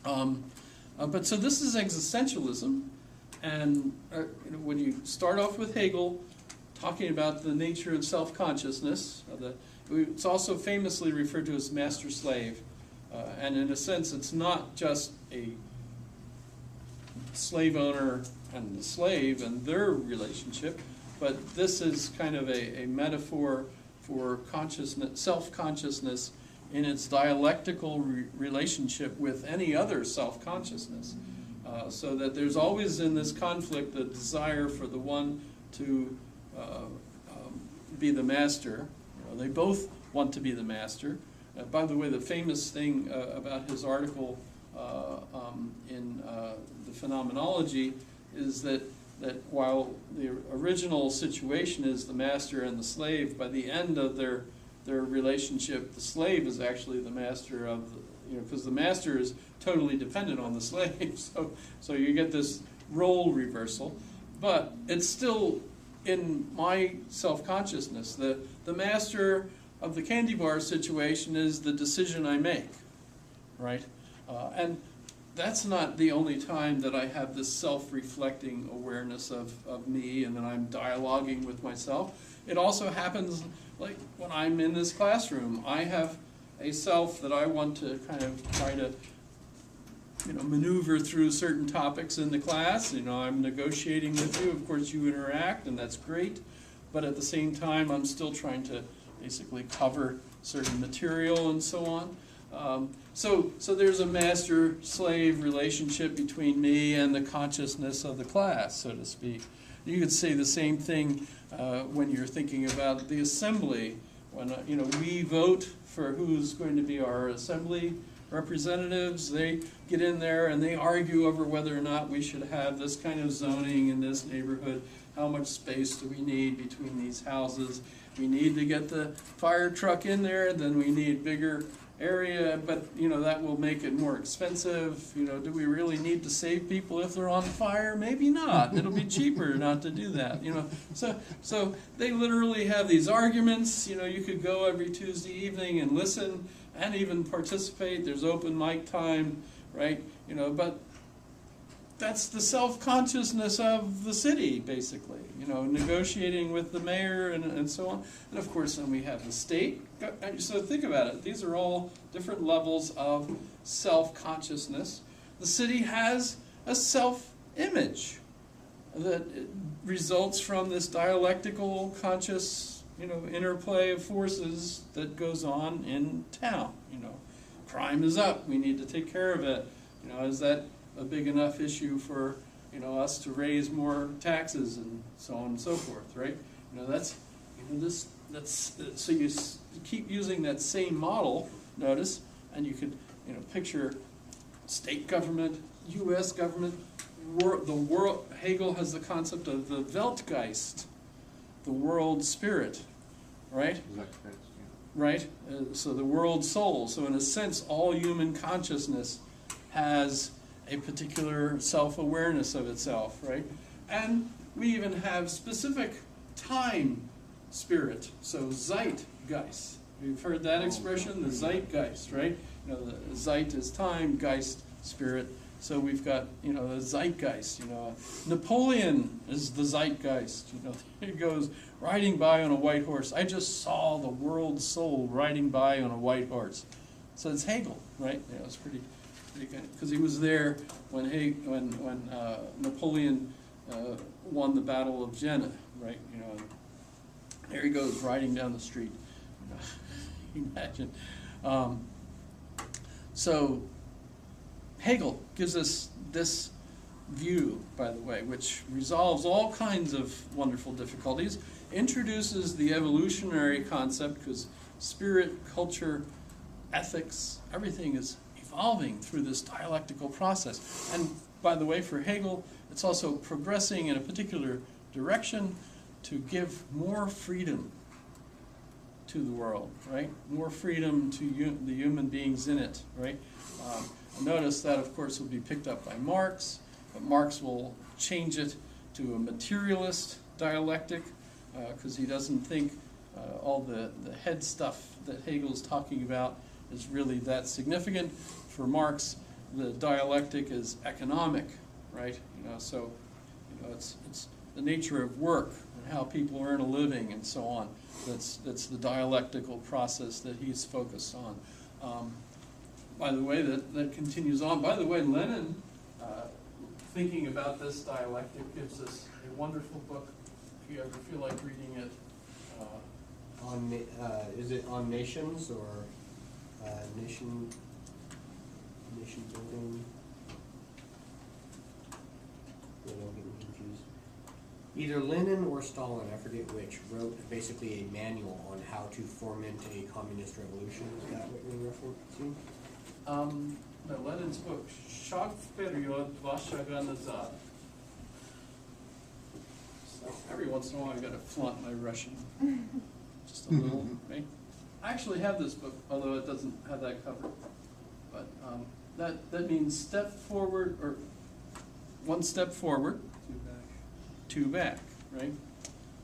But so this is existentialism, and when you start off with Hegel, talking about the nature of self-consciousness, it's also famously referred to as master-slave, and in a sense, it's not just a slave owner and the slave and their relationship, but this is kind of a metaphor for consciousness, self-consciousness in its dialectical relationship with any other self-consciousness. So that there's always in this conflict the desire for the one to be the master. They both want to be the master. By the way, the famous thing about his article in the Phenomenology is that while the original situation is the master and the slave, by the end of their relationship, the slave is actually the master of the, because the master is totally dependent on the slave. So you get this role reversal, but it's still in my self-consciousness. The master of the candy bar situation is the decision I make, right? And that's not the only time that I have this self-reflecting awareness of me and that I'm dialoguing with myself. It also happens like when I'm in this classroom. I have a self that I want to kind of try to maneuver through certain topics in the class. I'm negotiating with you. Of course, you interact, and that's great. But at the same time, I'm still trying to basically cover certain material and so on. So there's a master-slave relationship between me and the consciousness of the class, so to speak. You could say the same thing when you're thinking about the assembly. When we vote for who's going to be our assembly representatives, they get in there and they argue over whether or not we should have this kind of zoning in this neighborhood. How much space do we need between these houses? We need to get the fire truck in there, then we need bigger area, but that will make it more expensive. Do we really need to save people if they're on fire? Maybe not. It'll be cheaper not to do that. So they literally have these arguments. You could go every Tuesday evening and listen and even participate. There's open mic time, right? But that's the self-consciousness of the city, basically, negotiating with the mayor and so on. And of course, then we have the state. So think about it. These are all different levels of self-consciousness. The city has a self-image that results from this dialectical conscious, interplay of forces that goes on in town. Crime is up. We need to take care of it. Is that a big enough issue for us to raise more taxes and so on and so forth, right? That's so you keep using that same model. Notice, and you could picture state government, U.S. government, the world. Hegel has the concept of the Weltgeist, the world spirit, right? Right. So the world soul. So in a sense, all human consciousness has a particular self-awareness of itself, right? And we even have specific time spirit, so Zeitgeist. You've heard that expression, the Zeitgeist, right? The Zeit is time, Geist, spirit. So we've got, the Zeitgeist. Napoleon is the Zeitgeist. He goes riding by on a white horse. I just saw the world soul riding by on a white horse. So it's Hegel, right? It's pretty good, because he was there when Napoleon won the Battle of Jena, right? There he goes riding down the street. Imagine. So Hegel gives us this view, by the way, which resolves all kinds of wonderful difficulties, introduces the evolutionary concept, because spirit, culture, ethics, everything is evolving through this dialectical process. And by the way, for Hegel, it's also progressing in a particular direction to give more freedom to the world, right? More freedom to the human beings in it, right? Notice that, of course, will be picked up by Marx, but Marx will change it to a materialist dialectic because he doesn't think all the head stuff that Hegel's talking about is really that significant. For Marx, the dialectic is economic, right? So it's the nature of work and how people earn a living and so on. That's the dialectical process that he's focused on. By the way, that continues on. By the way, Lenin, thinking about this dialectic, gives us a wonderful book, if you ever feel like reading it. Is it on nations or nation building? I'm getting confused. Either Lenin or Stalin, I forget which, wrote basically a manual on how to foment a communist revolution. Is that what you're referring to? No, Lenin's book, Shag Period Vashaga Nazad. So every once in a while I gotta flaunt my Russian. Just a little, right? I actually have this book, although it doesn't have that cover. But that means step forward, or one step forward, two back, right?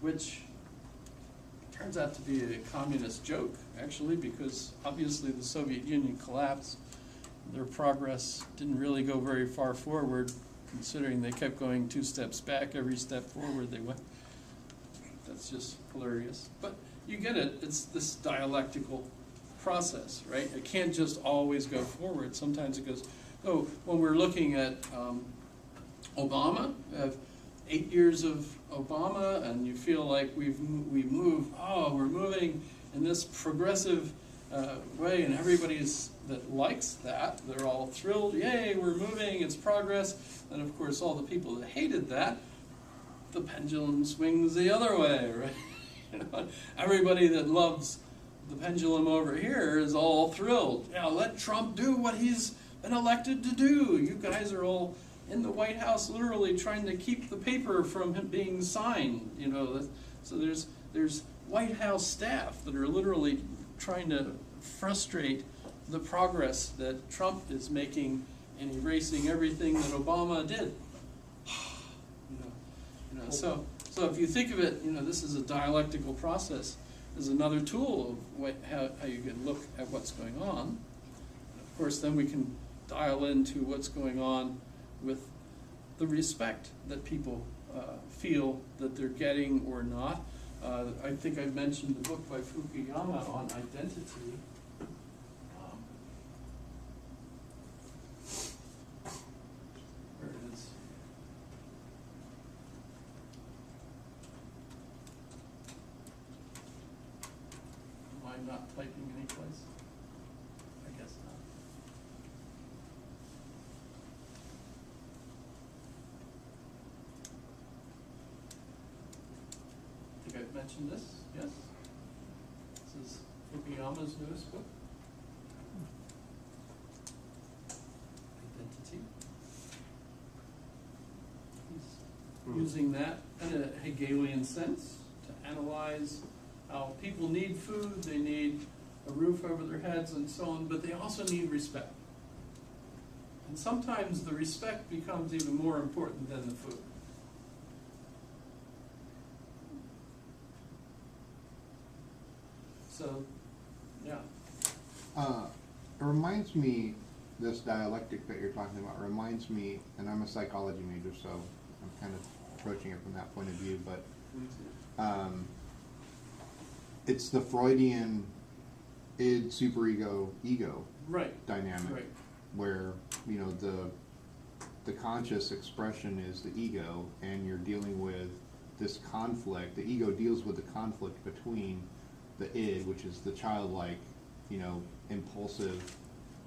Which turns out to be a communist joke, actually, because obviously the Soviet Union collapsed. Their progress didn't really go very far forward, considering they kept going 2 steps back every step forward they went. That's just hilarious. But you get it. It's this dialectical process, right? It can't just always go forward. Sometimes it goes, when we're looking at Obama, we have 8 years of Obama, and you feel like we're moving in this progressive way, and everybody's that likes that, they're all thrilled, yay, we're moving, it's progress. And of course, all the people that hated that, the pendulum swings the other way, right? Everybody that loves the pendulum over here is all thrilled. Let Trump do what he's been elected to do. You guys are all in the White House literally trying to keep the paper from him being signed. So there's White House staff that are literally trying to frustrate the progress that Trump is making in erasing everything that Obama did. So if you think of it, this is a dialectical process. There's another tool of how you can look at what's going on. Of course, then we can dial into what's going on with the respect that people feel that they're getting or not. I think I mentioned the book by Fukuyama on identity. Where it is. Am I not typing any place? I guess not. I think I've mentioned this, yes? This is Fukuyama's newest book. Identity. He's using that in a Hegelian sense to analyze how people need food, they need a roof over their heads and so on, but they also need respect. And sometimes the respect becomes even more important than the food. So, yeah. It reminds me, this dialectic that you're talking about reminds me, and I'm a psychology major, so I'm kind of approaching it from that point of view, but it's the Freudian id, superego, ego dynamic, where the conscious expression is the ego, and you're dealing with this conflict. The ego deals with the conflict between the id, which is the childlike, impulsive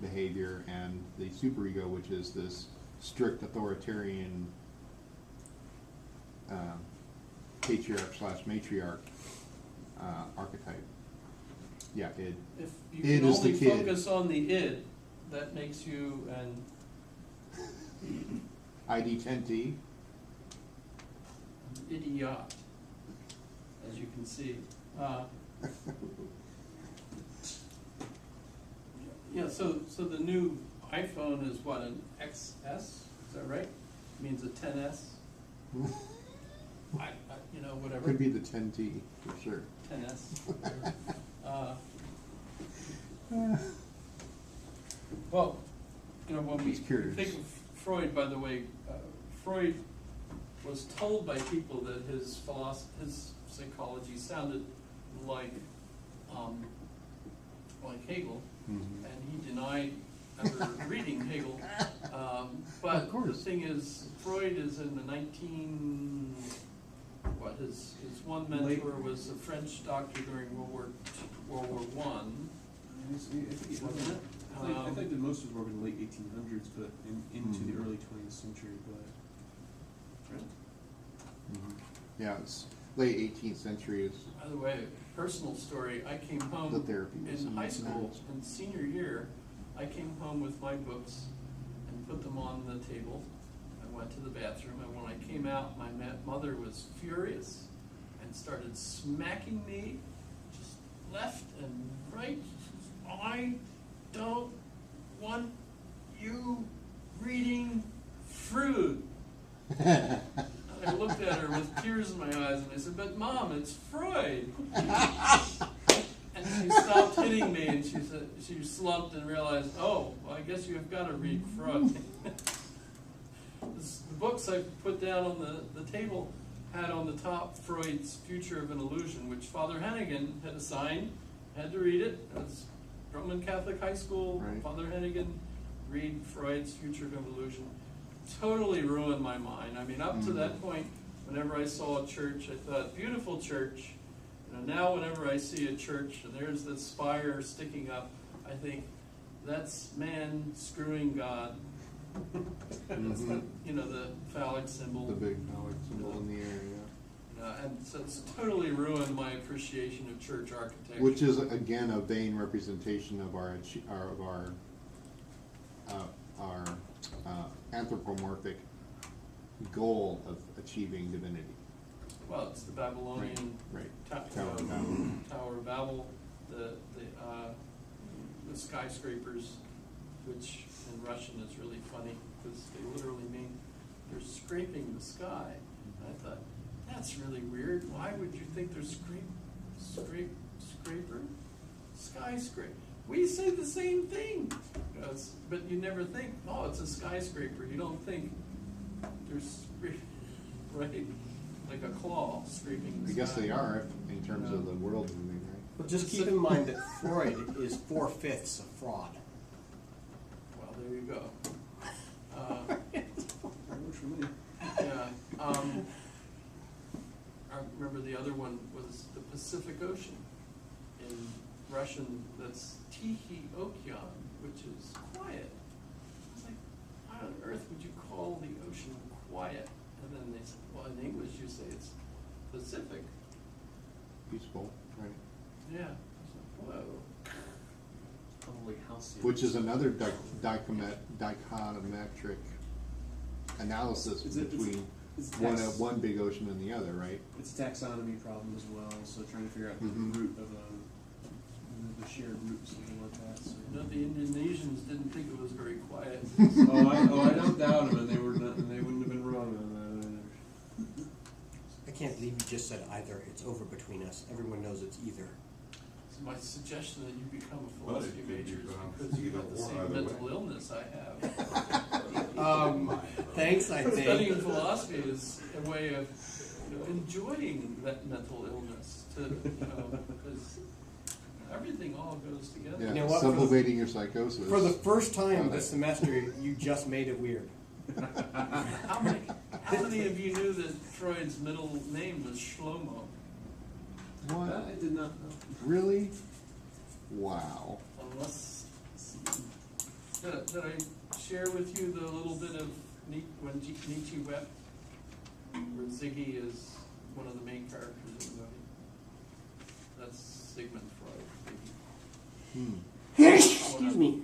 behavior, and the superego, which is this strict authoritarian patriarch/matriarch archetype. Yeah, id. If you can only focus on the id, that makes you an ID10T. idiot, as you can see. Yeah, so the new iPhone is what, an XS? Is that right? Means a 10S? Whatever. Could be the 10T for sure. 10S. Well, when we Just curious. think of Freud, by the way, Freud was told by people that his psychology sounded like Hegel, and he denied ever reading Hegel. But Of course. the thing is, Freud is in the his one mentor was a French doctor during World War One. I think that most of his work in the late 1800s, but into the early 20th century. But Yeah, it's late 18th century is. By the way, personal story, I came home The therapy was in high in school, that. in senior year, I came home with my books and put them on the table. I went to the bathroom, and when I came out, my mother was furious and started smacking me just left and right. I don't want you reading Freud. I looked at her with tears in my eyes and I said, "But Mom, it's Freud." And she stopped hitting me and she slumped and realized, oh, well, I guess you've got to read Freud. The books I put down on the table had on the top Freud's Future of an Illusion, which Father Hennigan had assigned, had to read it. It was Roman Catholic high school, Right. Father Hennigan, read Freud's Future of Illusion. Totally ruined my mind. I mean, up to that point, whenever I saw a church, I thought, beautiful church. Now whenever I see a church and there's the spire sticking up, I think, that's man screwing God. The phallic symbol. The big phallic symbol in the air, yeah. And so it's totally ruined my appreciation of church architecture. Which is again a vain representation of our anthropomorphic goal of achieving divinity. Well, it's the Babylonian Right. Tower of Babel, the skyscrapers, which in Russian is really funny because they literally mean they're scraping the sky. And I thought, that's really weird. Why would you think they're scraper? Skyscraper. We say the same thing. But you never think, oh, it's a skyscraper. You don't think there's, right? Like a claw scraping the I guess sky. they are in terms of the world moving, right? Well, just keep in mind that Freud is 4/5 of fraud. Well, there you go. works for me. Yeah. I remember the other one was the Pacific Ocean. In Russian, that's Tihi Okean, which is quiet. It's like, why on earth would you call the ocean quiet? And then they said, well, in English you say it's Pacific. Peaceful, right? Yeah. I was like, whoa. Probably halcyon. Which is another dichotometric analysis between one big ocean and the other, right? It's a taxonomy problem as well, so trying to figure out the root of the shared root, something like that. So. The Indonesians didn't think it was very quiet. I don't doubt them, and they wouldn't have been wrong on that either. I can't believe you just said either. It's over between us. Everyone knows it's either. So my suggestion that you become a But philosophy it could be major is done because you got the either or, same either mental way. illness I have. Thanks, I Studying think. philosophy is a way of enjoying that mental illness, because everything all goes together. Yeah, You know what, sublimating your psychosis. For the first time this semester, you just made it weird. How many of you knew that Freud's middle name was Shlomo? What? I did not know. Really? Wow. Unless, did I share with you the little bit of when Nietzsche wept, where Ziggy is one of the main characters in the movie? That's Sigmund Freud. Excuse me.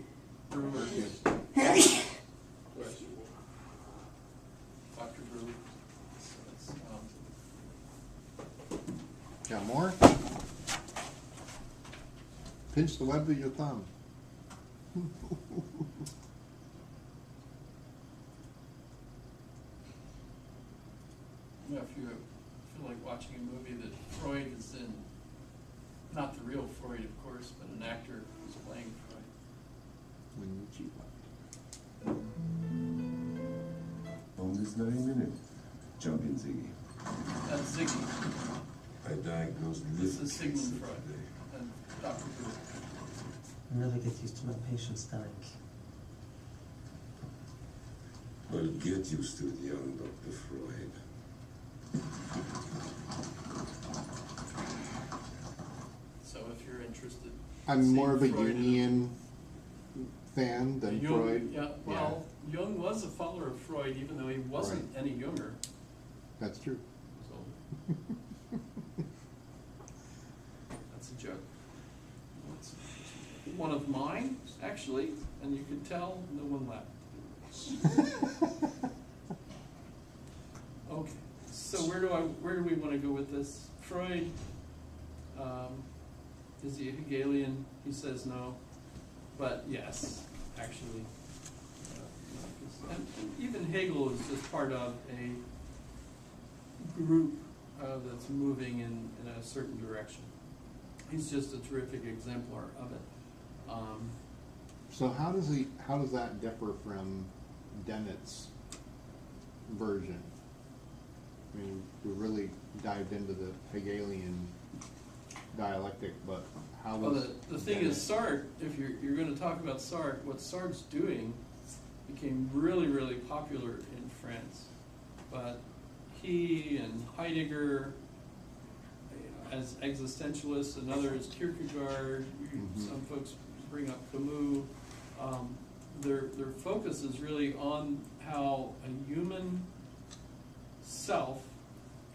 Brewer's question. Dr. Brewer says, Got more? Pinch the web with your thumb. if you feel like watching a movie that Freud is in, not the real Freud, of course, but an actor who's playing Freud. When you On this very minute, jump in, Ziggy. That's Ziggy. I diagnosed This liver is Sigmund cancer Freud today. and Dr. Brewer. I never get used to my patients dying. Well, get used to it, young Dr. Freud. So if you're interested. I'm seeing more of a Freud in Jungian fan than Jung, Freud. Yeah, well, Jung was a follower of Freud, even though he wasn't any younger. That's true. So that's a joke. It's one of mine, actually, and you can tell no one laughed. Okay, so where do we want to go with this? Freud, is he a Hegelian? He says no, but yes, actually. And even Hegel is just part of a group that's moving in a certain direction. He's just a terrific exemplar of it. So how does that differ from Dennett's version? I mean, we really dived into the Hegelian dialectic, but how Well, was the thing is, Sartre, if you're going to talk about Sartre, what Sartre's doing became really, really popular in France. But he and Heidegger, as existentialists, and others, Kierkegaard, some folks bring up Camus, their focus is really on how a human self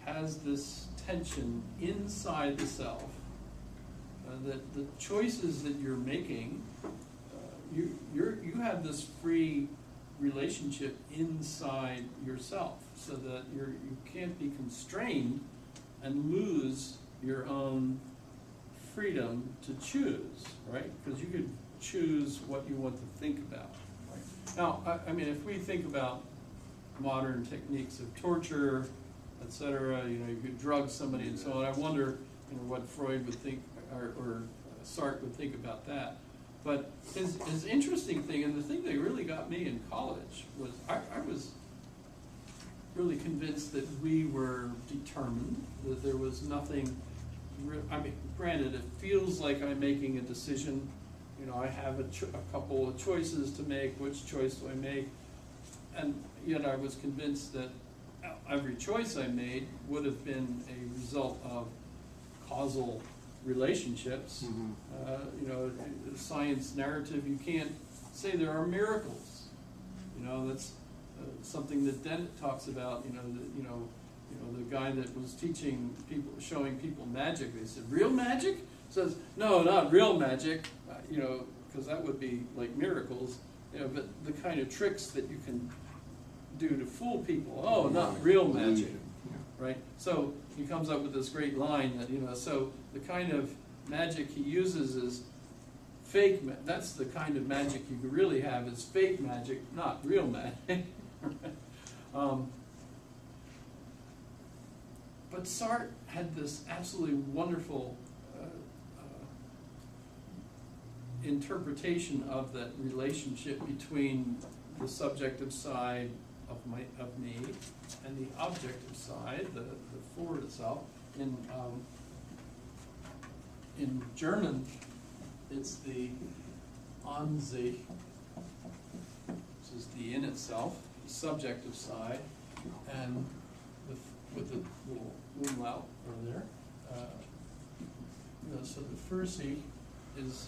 has this tension inside the self, that the choices that you're making, you have this free relationship inside yourself, so that you can't be constrained and lose your own freedom to choose, right? Because you could choose what you want to think about. Right? Now, I mean, if we think about modern techniques of torture, etc., you could drug somebody and so on. I wonder, what Freud would think, or Sartre would think about that. But his interesting thing, and the thing that really got me in college, was I was really convinced that we were determined, that there was nothing, I mean, granted, it feels like I'm making a decision. I have a couple of choices to make. Which choice do I make? And yet I was convinced that every choice I made would have been a result of causal relationships. Science narrative, you can't say there are miracles. That's something that Dennett talks about. The guy that was teaching people, showing people magic. They said, "Real magic?" Says, "No, not real magic." Because that would be like miracles. But the kind of tricks that you can do to fool people. Oh, not real magic, right? So he comes up with this great line that so the kind of magic he uses is fake. That's the kind of magic you could really have is fake magic, not real magic. But Sartre had this absolutely wonderful interpretation of that relationship between the subjective side of me and the objective side, the forward itself. In German, it's the an sich, which is the in itself, the subjective side, and with the little umlaut over there. So the für sich is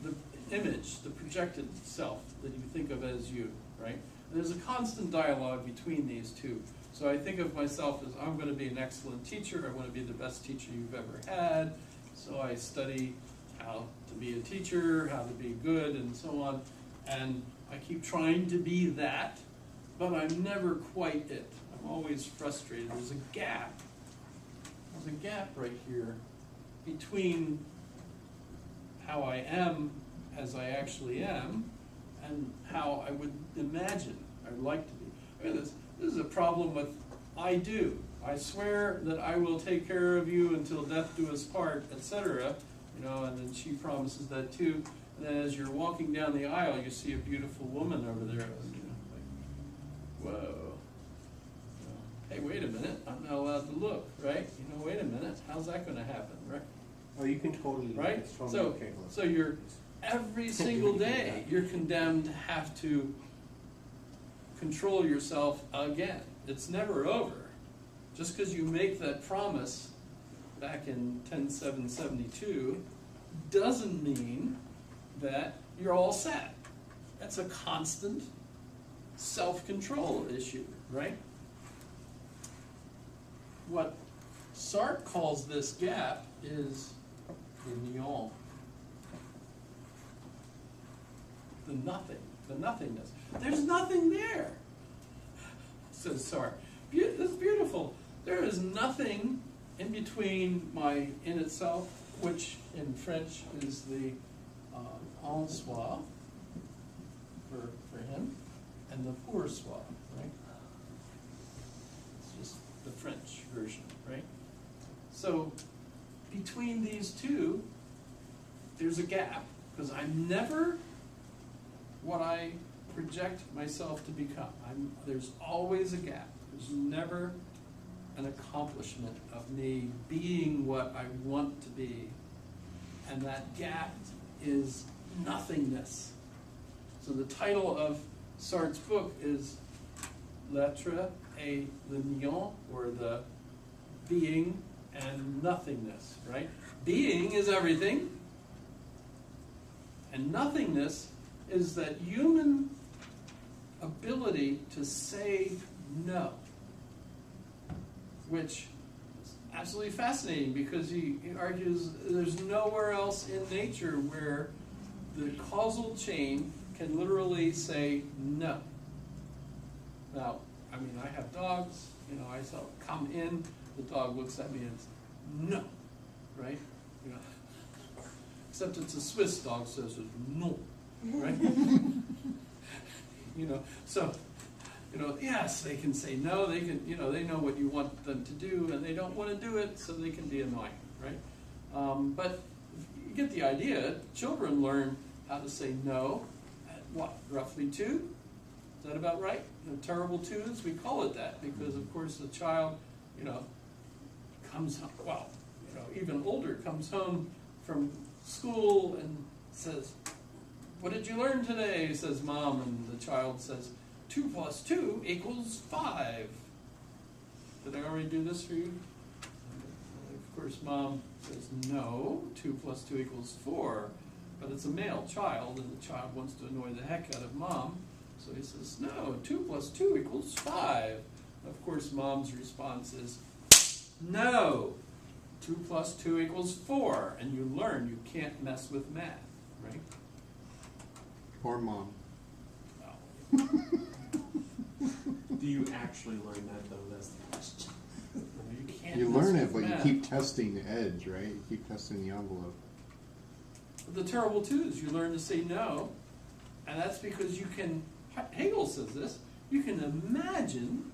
the image, the projected self that you think of as you, right? And there's a constant dialogue between these two. So I think of myself as I'm going to be an excellent teacher. I want to be the best teacher you've ever had. So I study how to be a teacher, how to be good, and so on. And I keep trying to be that, but I'm never quite it. I'm always frustrated. There's a gap. There's a gap right here between how I am as I actually am and how I would imagine I'd like to be. I mean, this is a problem with I do. I swear that I will take care of you until death do us part, etc. You know, and then she promises that too. And then as you're walking down the aisle, you see a beautiful woman over there. You know, like, whoa. Hey, wait a minute. I'm not allowed to look, right? You know, wait a minute. How's that going to happen, right? Oh, you can totally. Right? So you're every single day you're condemned to have to control yourself again. It's never over. Just because you make that promise back in 10/7/72 doesn't mean that you're all set. That's a constant self-control issue, right? What Sartre calls this gap is the néant, the nothing, the nothingness. There's nothing there, says Sartre. That's beautiful. There is nothing in between my in itself, which in French is the en soi for him, and the pour soi, right? It's just the French version, right? So between these two, there's a gap, because I'm never what I project myself to become. There's always a gap. There's never an accomplishment of me being what I want to be. And that gap is nothingness. So the title of Sartre's book is L'être et le néant, or the being and nothingness, right? Being is everything, and nothingness is that human ability to say no, which is absolutely fascinating, because he argues there's nowhere else in nature where the causal chain can literally say no. Now, I mean, I have dogs, you know, I say, come in, the dog looks at me and says, no, right? You know, except it's a Swiss dog, says no, right? You know, so, you know, yes, they can say no, they can, you know, they know what you want them to do, and they don't want to do it, so they can be annoying, right? But you get the idea. Children learn how to say no at what, roughly 2? Is that about right? You know, terrible 2s, we call it that, because of course the child, you know, comes home, well, you know, even older, comes home from school and says, what did you learn today? Says mom, and the child says, 2 + 2 = 5. Did I already do this for you? Of course, mom says, no, 2 + 2 = 4. But it's a male child, and the child wants to annoy the heck out of mom. So he says, no, 2 + 2 = 5. Of course, mom's response is, no, 2 + 2 = 4. And you learn you can't mess with math, right? Or mom. Do you actually learn that, though? That's the question. You can't You mess learn it, with but you math. keep testing the edge, right? You keep testing the envelope. The terrible 2s, you learn to say no, and that's because you can, Hegel says this, you can imagine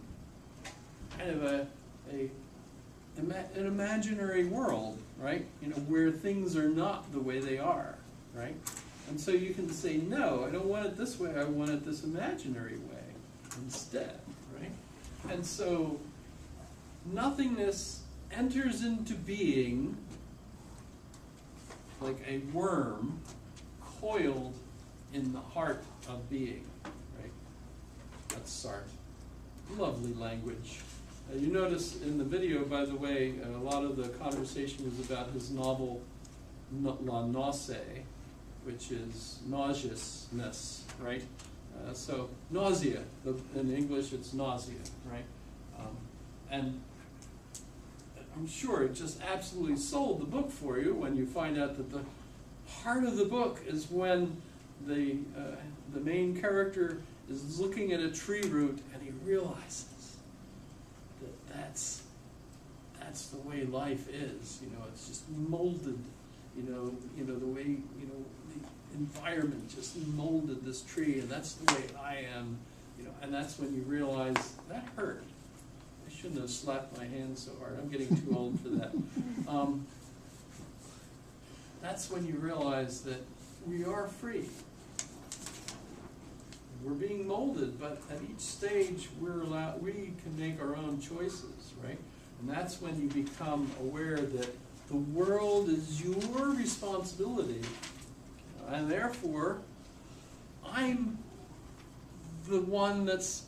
kind of an imaginary world, right? You know, where things are not the way they are, right? And so you can say, no, I don't want it this way, I want it this imaginary way instead, right? And so nothingness enters into being like a worm coiled in the heart of being, right? That's Sartre. Lovely language. You notice in the video, by the way, a lot of the conversation was about his novel La Nausée, which is nauseousness, right? So nausea, in English it's nausea, right? And I'm sure it just absolutely sold the book for you when you find out that heart of the book is when the main character is looking at a tree root and he realizes that that's the way life is. You know, it's just molded. You know the way the environment just molded this tree, and that's the way I am. You know, and that's when you realize that hurt. I shouldn't have slapped my hand so hard. I'm getting too old for that. That's when you realize that we are free. We're being molded, but at each stage we can make our own choices, right? And that's when you become aware that the world is your responsibility, and therefore I'm the one that's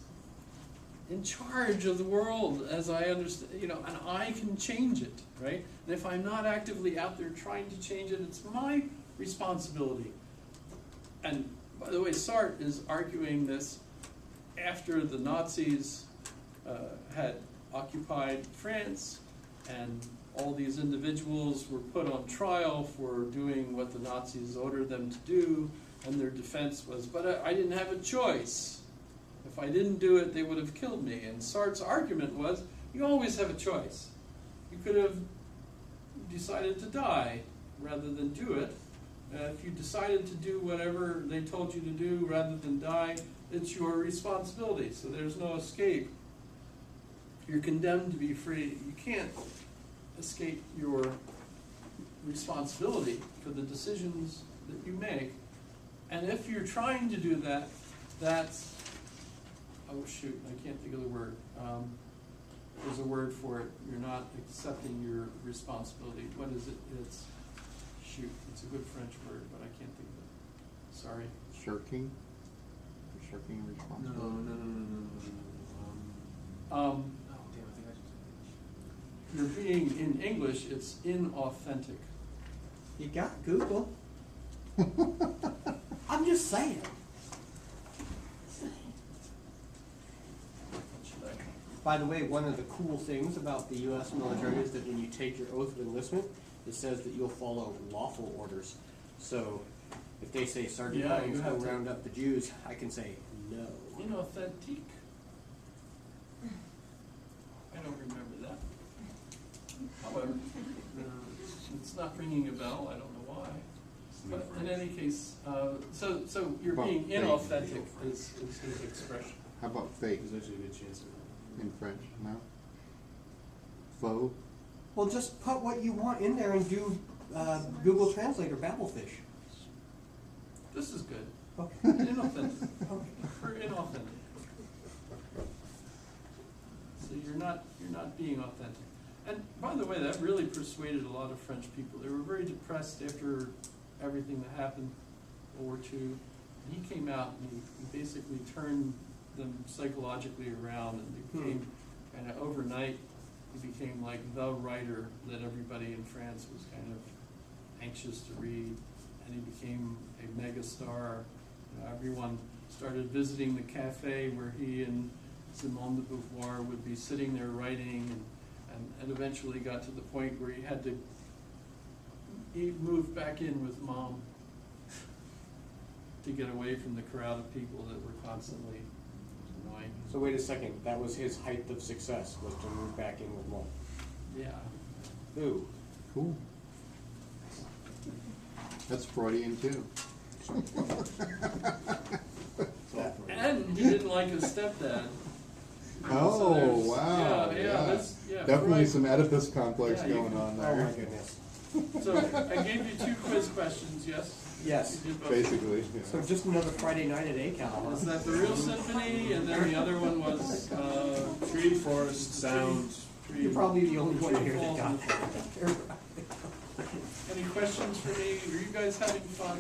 in charge of the world as I understand, and I can change it, right? And if I'm not actively out there trying to change it, it's my responsibility. And by the way, Sartre is arguing this after the Nazis had occupied France, and all these individuals were put on trial for doing what the Nazis ordered them to do, and their defense was, but I didn't have a choice. If I didn't do it, they would have killed me. And Sartre's argument was, you always have a choice. You could have decided to die rather than do it. If you decided to do whatever they told you to do rather than die, it's your responsibility. So there's no escape. You're condemned to be free. You can't escape your responsibility for the decisions that you make. And if you're trying to do that, that's, oh shoot, I can't think of the word. There's a word for it. You're not accepting your responsibility. What is it? It's, shoot, it's a good French word, but I can't think of it. Sorry. Shirking? Shirking responsibility? Oh, damn, I think I should say You're being, in English, it's inauthentic. You got Google. I'm just saying. By the way, one of the cool things about the U.S. military is that when you take your oath of enlistment, it says that you'll follow lawful orders. So if they say, Sergeant Hines, go round up the Jews, I can say, no. Inauthentic. I don't remember that. However, it's not ringing a bell. I don't know why. But in any case, so you're being inauthentic is his expression. How about fake? There's actually a good chance of in French, no? Faux? Well, just put what you want in there and do Google Translate or Babelfish. This is good. Okay. Inauthentic. For inauthentic. So you're not being authentic. And by the way, that really persuaded a lot of French people. They were very depressed after everything that happened, World War II. And he came out and he basically turned them psychologically around, and they became kind of overnight, he became like the writer that everybody in France was kind of anxious to read, and he became a mega star. Everyone started visiting the cafe where he and Simone de Beauvoir would be sitting there writing, and eventually got to the point where he moved back in with Mom to get away from the crowd of people that were constantly annoying. So wait a second, that was his height of success, was to move back in with Mom. Yeah. Ooh. Cool. That's Freudian too. And he didn't like his stepdad. Oh, so wow. Definitely Freud. some Oedipus complex Yeah, going on there. Oh my goodness. So I gave you 2 quiz questions, yes? Yes. You did both. Basically. Yeah. So just another Friday night at ACAL. Was that the real symphony? And then the other one was tree, forest, sound. Tree. You're probably the only one here that got that. Any questions for me? Are you guys having fun?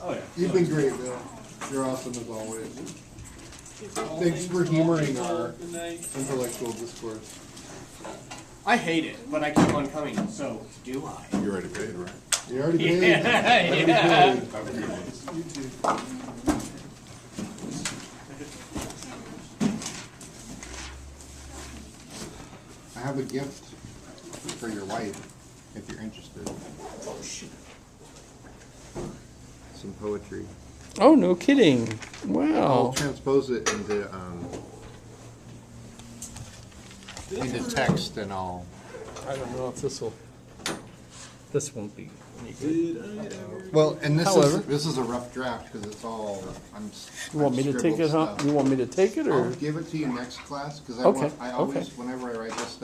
Oh yeah. You've been great, Bill. You're awesome as always. Thanks for humoring our intellectual discourse. I hate it, but I keep on coming, so do I. You already paid, right? You already paid. Yeah. Already Yeah. paid. Have a good one. You too. I have a gift for your wife, if you're interested. Oh, shoot. some poetry. Oh, no kidding. I'll Wow. transpose it into text, and I'll. I don't know if this will. This won't be any good. Well, and However. this is a rough draft because it's all. You want me to take it, huh? You want me to take it, or? I'll give it to you next class because Okay, I always, okay. whenever I write this stuff.